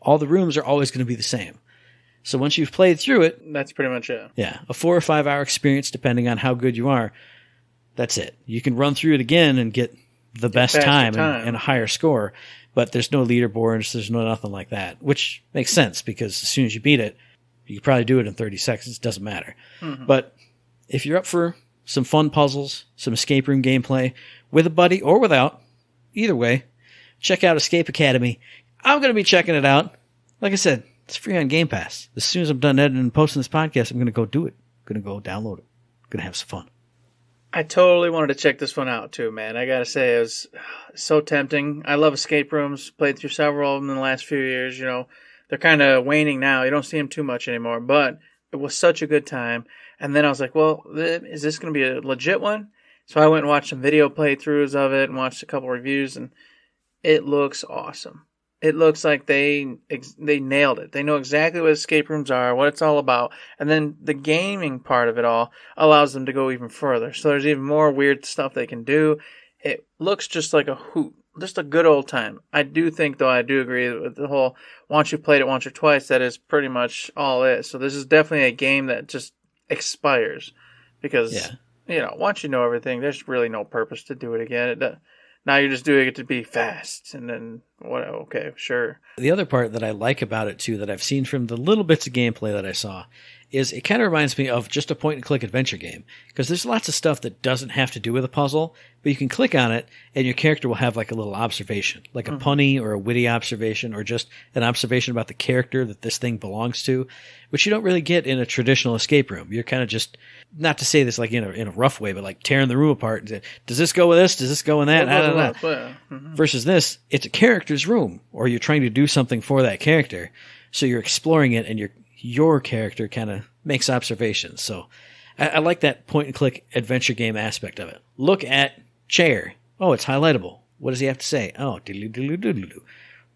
all the rooms are always going to be the same. So once you've played through it... That's pretty much it. Yeah, a 4 or 5 hour experience, depending on how good you are. That's it. You can run through it again and get the best time and a higher score, but there's no leaderboards, there's no nothing like that, which makes sense because as soon as you beat it, you can probably do it in 30 seconds. It doesn't matter. But if you're up for some fun puzzles, some escape room gameplay, with a buddy or without, either way, check out Escape Academy. I'm going to be checking it out. Like I said, it's free on Game Pass. As soon as I'm done editing and posting this podcast, I'm going to go do it. I'm going to go download it. I'm going to have some fun. I totally wanted to check this one out too, man. I got to say, it was so tempting. I love escape rooms. Played through several of them in the last few years. You know, they're kind of waning now. You don't see them too much anymore, but it was such a good time. And then I was like, well, is this going to be a legit one? So I went and watched some video playthroughs of it and watched a couple reviews, and it looks awesome. It looks like they nailed it. They know exactly what escape rooms are, what it's all about. And then the gaming part of it all allows them to go even further. So there's even more weird stuff they can do. It looks just like a hoot. Just a good old time. I do think, though, I do agree with the whole, once you've played it once or twice, that is pretty much all it is. So this is definitely a game that just expires. Because, you know, once you know everything, there's really no purpose to do it again. Now you're just doing it to be fast, and then, okay, sure. The other part that I like about it, too, that I've seen from the little bits of gameplay that I saw, is it kind of reminds me of just a point-and-click adventure game. Because there's lots of stuff that doesn't have to do with a puzzle, but you can click on it, and your character will have like a little observation, like a punny or a witty observation, or just an observation about the character that this thing belongs to, which you don't really get in a traditional escape room. You're kind of just, not to say this like in a rough way, but like tearing the room apart and saying, does this go with this? Does this go in that? Versus this, it's a character's room, or you're trying to do something for that character, so you're exploring it, and your character kind of makes observations. So I like that point-and-click adventure game aspect of it. Look at chair. Oh, it's highlightable. What does he have to say? Oh, doodly-doodly-doodly.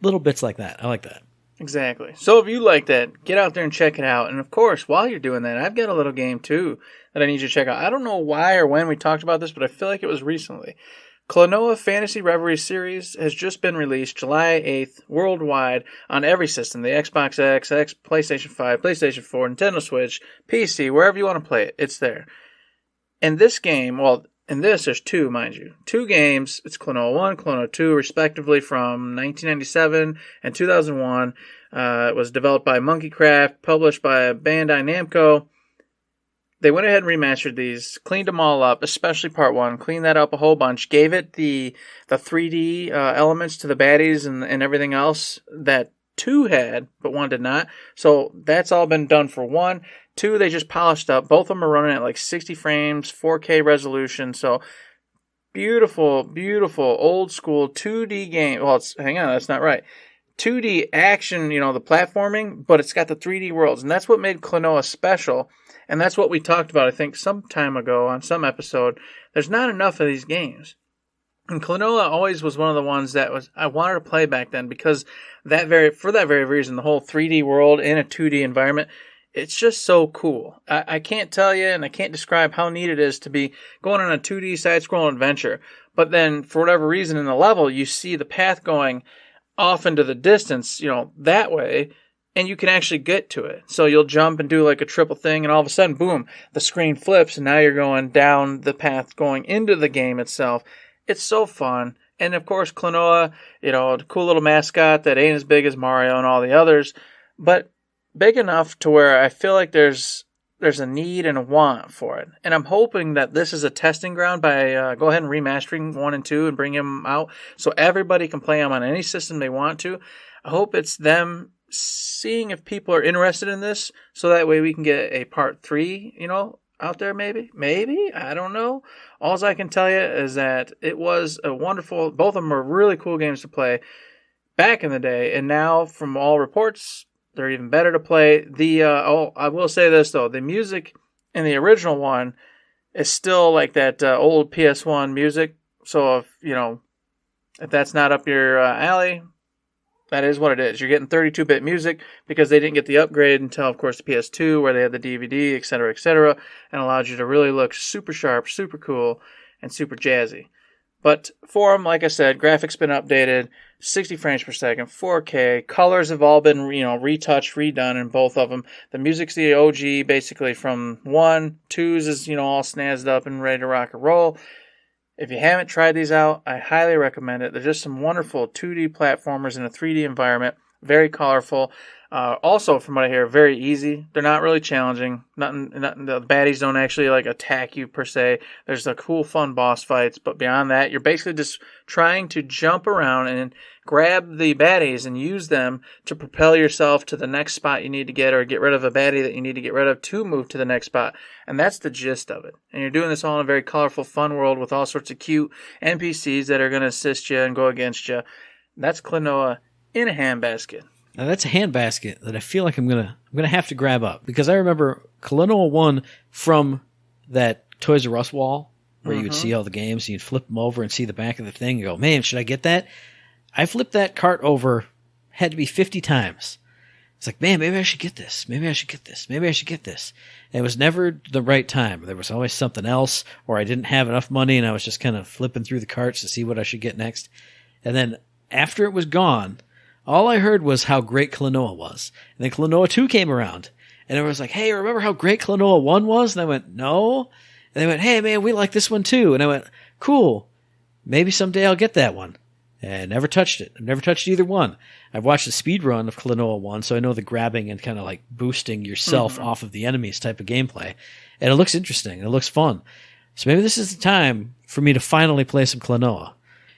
Little bits like that. I like that. Exactly. So if you like that, get out there and check it out. And of course, while you're doing that, I've got a little game too that I need you to check out. I don't know why or when we talked about this, but I feel like it was recently. Klonoa Phantasy Reverie series has just been released July 8th worldwide on every system. The Xbox X, PlayStation 5, PlayStation 4, Nintendo Switch, PC, wherever you want to play it, it's there. And this game, well, in this, there's two, mind you. Two games. It's Klonoa 1, Klonoa 2, respectively, from 1997 and 2001. It was developed by Monkeycraft, published by Bandai Namco. They went ahead and remastered these, cleaned them all up, especially part 1, cleaned that up a whole bunch, gave it the 3D elements to the baddies and everything else that 2 had, but 1 did not. So that's all been done for 1. 2, they just polished up. Both of them are running at like 60 frames, 4K resolution. So beautiful, beautiful, old school 2D game. Well, hang on, that's not right. 2D action, you know, the platforming, but it's got the 3D worlds. And that's what made Klonoa special. And that's what we talked about, I think, some time ago on some episode. There's not enough of these games. And Klonoa always was one of the ones that I wanted to play back then because for that very reason, the whole 3D world in a 2D environment, it's just so cool. I can't tell you and I can't describe how neat it is to be going on a 2D side-scrolling adventure. But then, for whatever reason in the level, you see the path going off into the distance, you know, that way. and you can actually get to it. So you'll jump and do like a triple thing, and all of a sudden, boom, the screen flips, and now you're going down the path going into the game itself. It's so fun. And of course, Klonoa, the cool little mascot that ain't as big as Mario and all the others, but big enough to where I feel like there's a need and a want for it. And I'm hoping that this is a testing ground by go ahead and remastering 1 and 2 and bring them out so everybody can play them on any system they want to. I hope it's them seeing if people are interested in this so that way we can get a part 3, out there maybe. I don't know. All I can tell you is that it was a wonderful, both of them are really cool games to play back in the day. And now from all reports, they're even better to play. I will say this though, the music in the original one is still like that old PS1 music. So if that's not up your alley, that is what it is. You're getting 32-bit music because they didn't get the upgrade until, of course, the PS2 where they had the DVD, etc., and allowed you to really look super sharp, super cool, and super jazzy. But for them, like I said, graphics been updated, 60 frames per second, 4K. Colors have all been, retouched, redone in both of them. The music's the OG, basically from 1. 2's is, all snazzed up and ready to rock and roll. If you haven't tried these out, I highly recommend it. They're just some wonderful 2D platformers in a 3D environment. Very colorful. Also, from what I hear, very easy. They're not really challenging. Nothing. The baddies don't actually attack you per se. There's the cool, fun boss fights, but beyond that, you're basically just trying to jump around and grab the baddies and use them to propel yourself to the next spot you need to get, or get rid of a baddie that you need to get rid of to move to the next spot. And that's the gist of it. And you're doing this all in a very colorful, fun world with all sorts of cute NPCs that are going to assist you and go against you. That's Klonoa in a handbasket. Now that's a handbasket that I feel like I'm gonna have to grab up, because I remember Klonoa 1 from that Toys R Us wall where you would see all the games and you'd flip them over and see the back of the thing and go, man, should I get that? I flipped that cart over, had to be 50 times. It's like, man, maybe I should get this. Maybe I should get this. Maybe I should get this. And it was never the right time. There was always something else, or I didn't have enough money and I was just kind of flipping through the carts to see what I should get next. And then after it was gone, all I heard was how great Klonoa was. And then Klonoa 2 came around. And it was like, hey, remember how great Klonoa 1 was? And I went, no. And they went, hey, man, we like this one too. And I went, cool. Maybe someday I'll get that one. And I never touched it. I've never touched either one. I've watched the speed run of Klonoa 1, so I know the grabbing and kind of like boosting yourself off of the enemies type of gameplay. And it looks interesting. It looks fun. So maybe this is the time for me to finally play some Klonoa.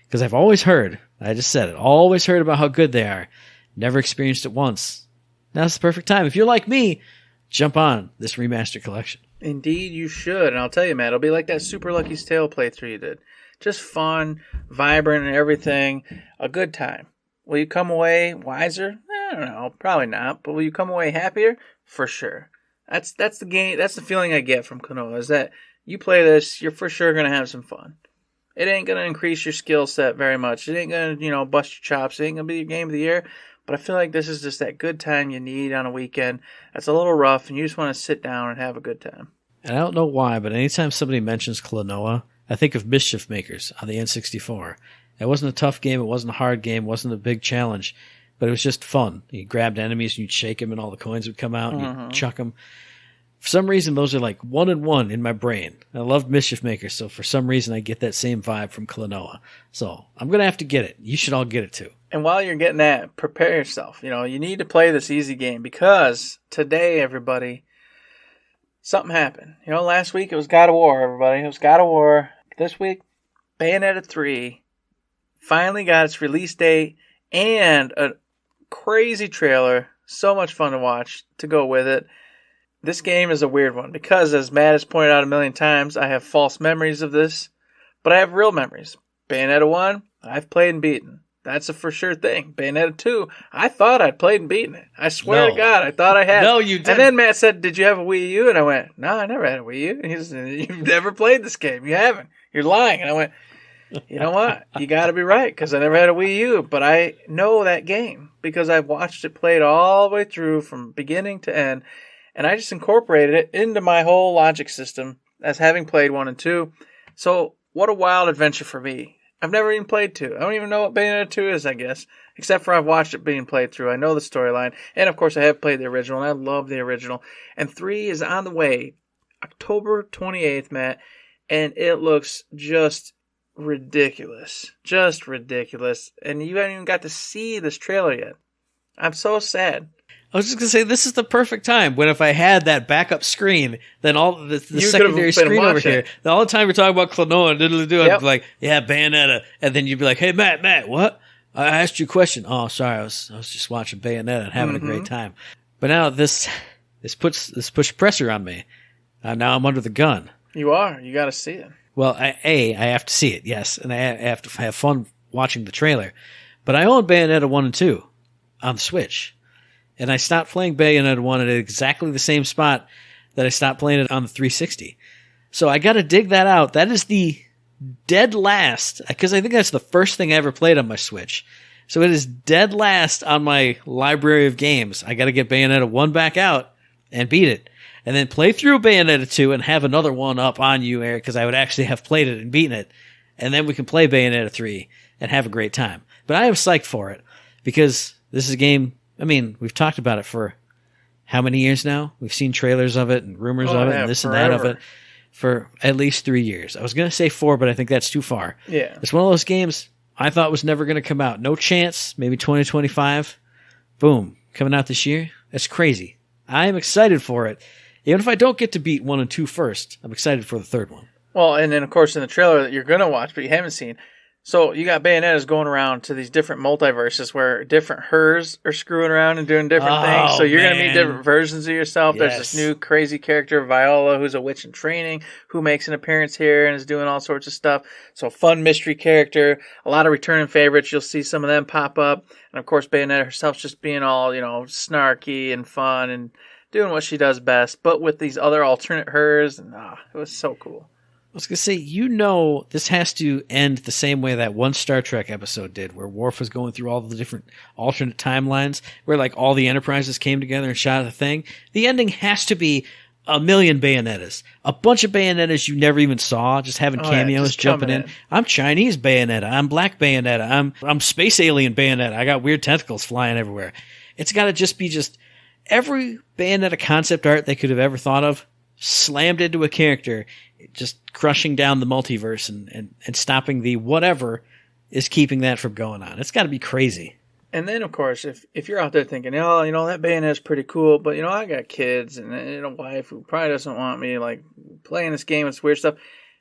Because I've always heard, I just said it, always heard about how good they are. Never experienced it once. Now's the perfect time. If you're like me, jump on this remastered collection. Indeed, you should. And I'll tell you, Matt, it'll be like that Super Lucky's Tale playthrough you did. Just fun, vibrant, and everything. A good time. Will you come away wiser? I don't know. Probably not. But will you come away happier? For sure. That's the game. That's the feeling I get from Klonoa, is that you play this, you're for sure going to have some fun. It ain't going to increase your skill set very much. It ain't going to, bust your chops. It ain't going to be your game of the year. But I feel like this is just that good time you need on a weekend. That's a little rough, and you just want to sit down and have a good time. And I don't know why, but anytime somebody mentions Klonoa, I think of Mischief Makers on the N64. It wasn't a tough game. It wasn't a hard game. It wasn't a big challenge. But it was just fun. You grabbed enemies and you'd shake them and all the coins would come out and you'd chuck them. For some reason, those are like 1 and 1 in my brain. I love Mischief Makers, so for some reason I get that same vibe from Klonoa. So I'm going to have to get it. You should all get it too. And while you're getting that, prepare yourself. You need to play this easy game because today, everybody, something happened. Last week it was God of War, everybody. It was God of War. This week, Bayonetta 3 finally got its release date and a crazy trailer. So much fun to watch to go with it. This game is a weird one because, as Matt has pointed out a million times, I have false memories of this, but I have real memories. Bayonetta 1, I've played and beaten. That's a for sure thing. Bayonetta 2, I thought I'd played and beaten it. I swear to God, I thought I had. No, you didn't. And then Matt said, did you have a Wii U? And I went, no, I never had a Wii U. And he said, you've never played this game. You haven't. You're lying. And I went, you know what? You got to be right because I never had a Wii U. But I know that game because I've watched it played all the way through from beginning to end. And I just incorporated it into my whole logic system as having played 1 and 2. So what a wild adventure for me. I've never even played 2. I don't even know what Bayonetta 2 is, I guess. except for I've watched it being played through. I know the storyline, and of course I have played the original, and I love the original. And 3 is on the way, October 28th, Matt, and it looks just ridiculous. Just ridiculous. And you haven't even got to see this trailer yet. I'm so sad. I was just going to say, this is the perfect time when if I had that backup screen, then all the secondary screen over here, all the time you're talking about Klonoa and diddly-doo, I'd be like, yeah, Bayonetta. And then you'd be like, hey, Matt, what? I asked you a question. Oh, sorry, I was just watching Bayonetta and having a great time. But now this puts pressure on me. Now I'm under the gun. You are. You got to see it. Well, I have to see it, yes, and I have to have fun watching the trailer. But I own Bayonetta 1 and 2 on the Switch. And I stopped playing Bayonetta 1 at exactly the same spot that I stopped playing it on the 360. So I got to dig that out. That is the dead last, because I think that's the first thing I ever played on my Switch. So it is dead last on my library of games. I got to get Bayonetta 1 back out and beat it. And then play through Bayonetta 2 and have another one up on you, Eric, because I would actually have played it and beaten it. And then we can play Bayonetta 3 and have a great time. But I am psyched for it, because this is a game... I mean, we've talked about it for how many years now? We've seen trailers of it and rumors of it and this forever. and that of it for at least 3 years. I was going to say 4, but I think that's too far. Yeah. It's one of those games I thought was never going to come out. No chance. Maybe 2025. Boom. Coming out this year. That's crazy. I am excited for it. Even if I don't get to beat 1 and 2 first, I'm excited for the third one. Well, and then, of course, in the trailer that you're going to watch, but you haven't seen... So you got Bayonettas going around to these different multiverses where different hers are screwing around and doing different things. So you're going to meet different versions of yourself. Yes. There's this new crazy character, Viola, who's a witch in training, who makes an appearance here and is doing all sorts of stuff. So fun mystery character, a lot of returning favorites. You'll see some of them pop up. And of course, Bayonetta herself just being all, snarky and fun and doing what she does best, but with these other alternate hers. And it was so cool. I was going to say, this has to end the same way that one Star Trek episode did, where Worf was going through all the different alternate timelines, where like all the Enterprises came together and shot at the thing. The ending has to be a million Bayonettas. A bunch of Bayonettas you never even saw, just having cameos, just jumping in. I'm Chinese Bayonetta. I'm black Bayonetta. I'm space alien Bayonetta. I got weird tentacles flying everywhere. It's got to just be every Bayonetta concept art they could have ever thought of, slammed into a character, just crushing down the multiverse and stopping the whatever is keeping that from going on. It's got to be crazy. And then, of course, if you're out there thinking, that Bayonetta's pretty cool, but, I got kids and a wife who probably doesn't want me, playing this game with weird stuff.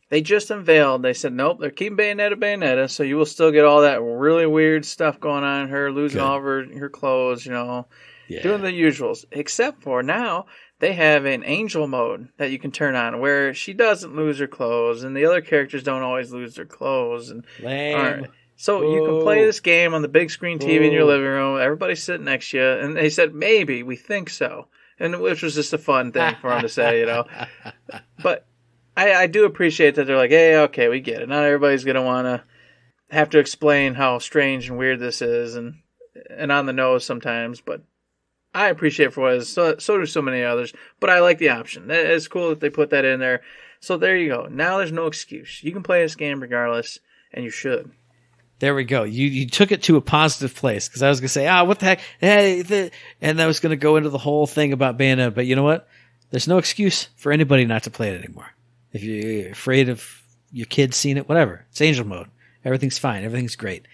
They just unveiled, they said, nope, they're keeping Bayonetta, so you will still get all that really weird stuff going on, her losing all of her clothes, doing the usuals. Except for now, they have an angel mode that you can turn on where she doesn't lose her clothes and the other characters don't always lose their clothes. And so you can play this game on the big screen TV in your living room. Everybody's sitting next to you. And they said, maybe, we think so. And which was just a fun thing for them to say, But I do appreciate that they're like, hey, okay, we get it. Not everybody's going to want to have to explain how strange and weird this is and on the nose sometimes, but I appreciate it for what it is. So do so many others. But I like the option. It's cool that they put that in there. So there you go. Now there's no excuse. You can play this game regardless, and you should. There we go. You took it to a positive place, because I was going to say, what the heck? Hey, and I was going to go into the whole thing about Bayonetta. But you know what? There's no excuse for anybody not to play it anymore. If you're afraid of your kids seeing it, whatever. It's angel mode. Everything's fine. Everything's great.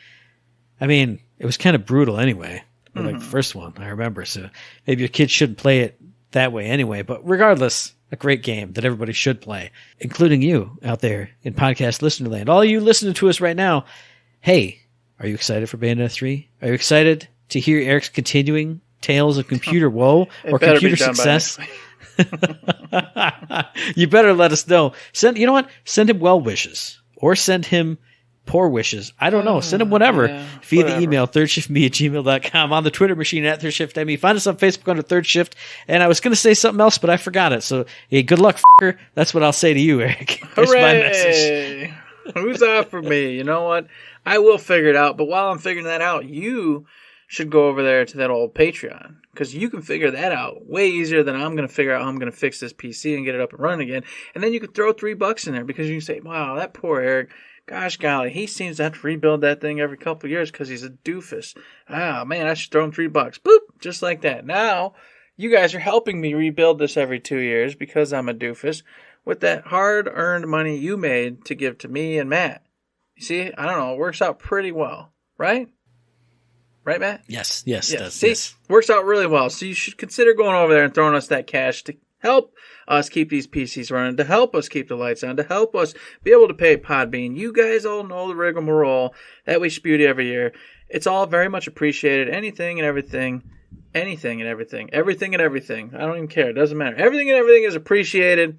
I mean, it was kind of brutal anyway. Like the first one, I remember. So maybe your kids shouldn't play it that way anyway. But regardless, a great game that everybody should play, including you out there in podcast listener land. All you listening to us right now, hey, are you excited for Bayonetta 3? Are you excited to hear Eric's continuing tales of computer woe or computer success? You better let us know. Send him well wishes or send him poor wishes. I don't know. Send them whatever via the email thirdshiftme@gmail.com, on the Twitter machine @thirdshiftme. Find us on Facebook under Third Shift. And I was going to say something else, but I forgot it. So hey, good luck, fucker. That's what I'll say to you, Eric. Here's my message. Who's out for me? You know what? I will figure it out. But while I'm figuring that out, you should go over there to that old Patreon, because you can figure that out way easier than I'm going to figure out how I'm going to fix this PC and get it up and running again. And then you can throw $3 in there, because you can say, wow, that poor Eric Gosh golly, he seems to have to rebuild that thing every couple of years because he's a doofus. Ah, man, I should throw him $3. Boop, just like that. Now, you guys are helping me rebuild this every 2 years because I'm a doofus with that hard-earned money you made to give to me and Matt. You see, I don't know, it works out pretty well, right? Right, Matt? Yes, it does. See, yes. Works out really well. So you should consider going over there and throwing us that cash to help us keep these PCs running, to help us keep the lights on, to help us be able to pay Podbean. You guys all know the rigmarole that we spew every year. It's all very much appreciated. Anything and everything. I don't even care. It doesn't matter. Everything and everything is appreciated.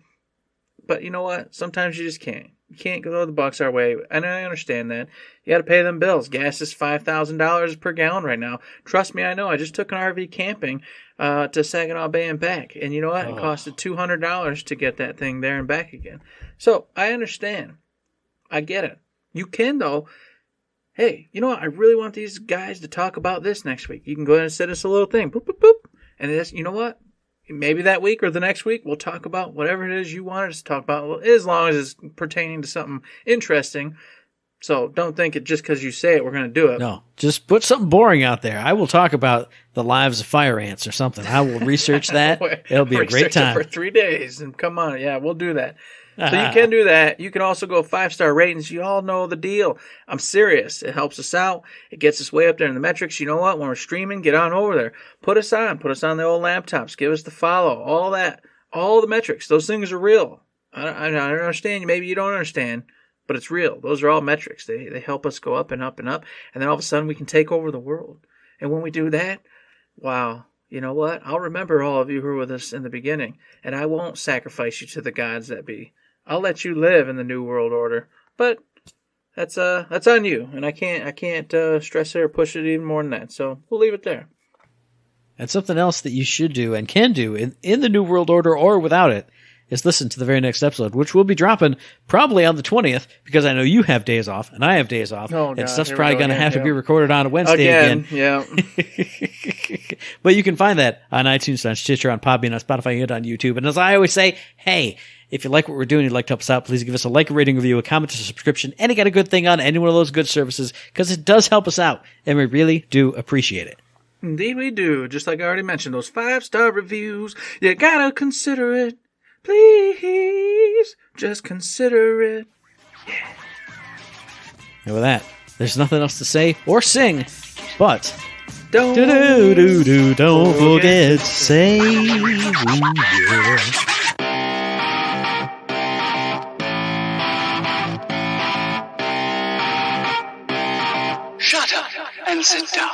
But you know what? Sometimes you just can't. You can't throw the bucks our way, and I understand that. You got to pay them bills. Gas is $5,000 per gallon right now. Trust me, I know. I just took an RV camping to Saginaw Bay and back, and you know what? It costed $200 to get that thing there and back again. So I understand. I get it. You can, though. Hey, you know what? I really want these guys to talk about this next week. You can go ahead and send us a little thing. Boop, boop, boop. And this, you know what? Maybe that week or the next week, we'll talk about whatever it is you want us to talk about, as long as it's pertaining to something interesting. So don't think it just because you say it, we're going to do it. No, just put something boring out there. I will talk about the lives of fire ants or something. I will research that. It'll be a great time. For 3 days. And come on. Yeah, we'll do that. So you can do that. You can also go 5-star ratings. You all know the deal. I'm serious. It helps us out. It gets us way up there in the metrics. You know what? When we're streaming, get on over there. Put us on. Put us on the old laptops. Give us the follow. All that. All the metrics. Those things are real. I understand. Maybe you don't understand, but it's real. Those are all metrics. They help us go up and up and up. And then all of a sudden we can take over the world. And when we do that, wow. You know what? I'll remember all of you who were with us in the beginning. And I won't sacrifice you to the gods that be. I'll let you live in the new world order, but that's on you, and I can't stress it or push it even more than that. So we'll leave it there. And something else that you should do and can do in the new world order or without it is listen to the very next episode, which will be dropping probably on the 20th, because I know you have days off and I have days off, and stuff's probably going to have to be recorded on a Wednesday again. Yeah. But you can find that on iTunes, on Stitcher, on Podbean, on Spotify, and on YouTube. And as I always say, hey, if you like what we're doing, you'd like to help us out, please give us a like, a rating, review, a comment, a subscription, and get a good thing on any one of those good services, because it does help us out, and we really do appreciate it. Indeed we do. Just like I already mentioned, those 5-star reviews, you gotta consider it. Please, just consider it. Yeah. And with that, there's nothing else to say or sing, but don't forget to say, yeah. Shut up and sit down.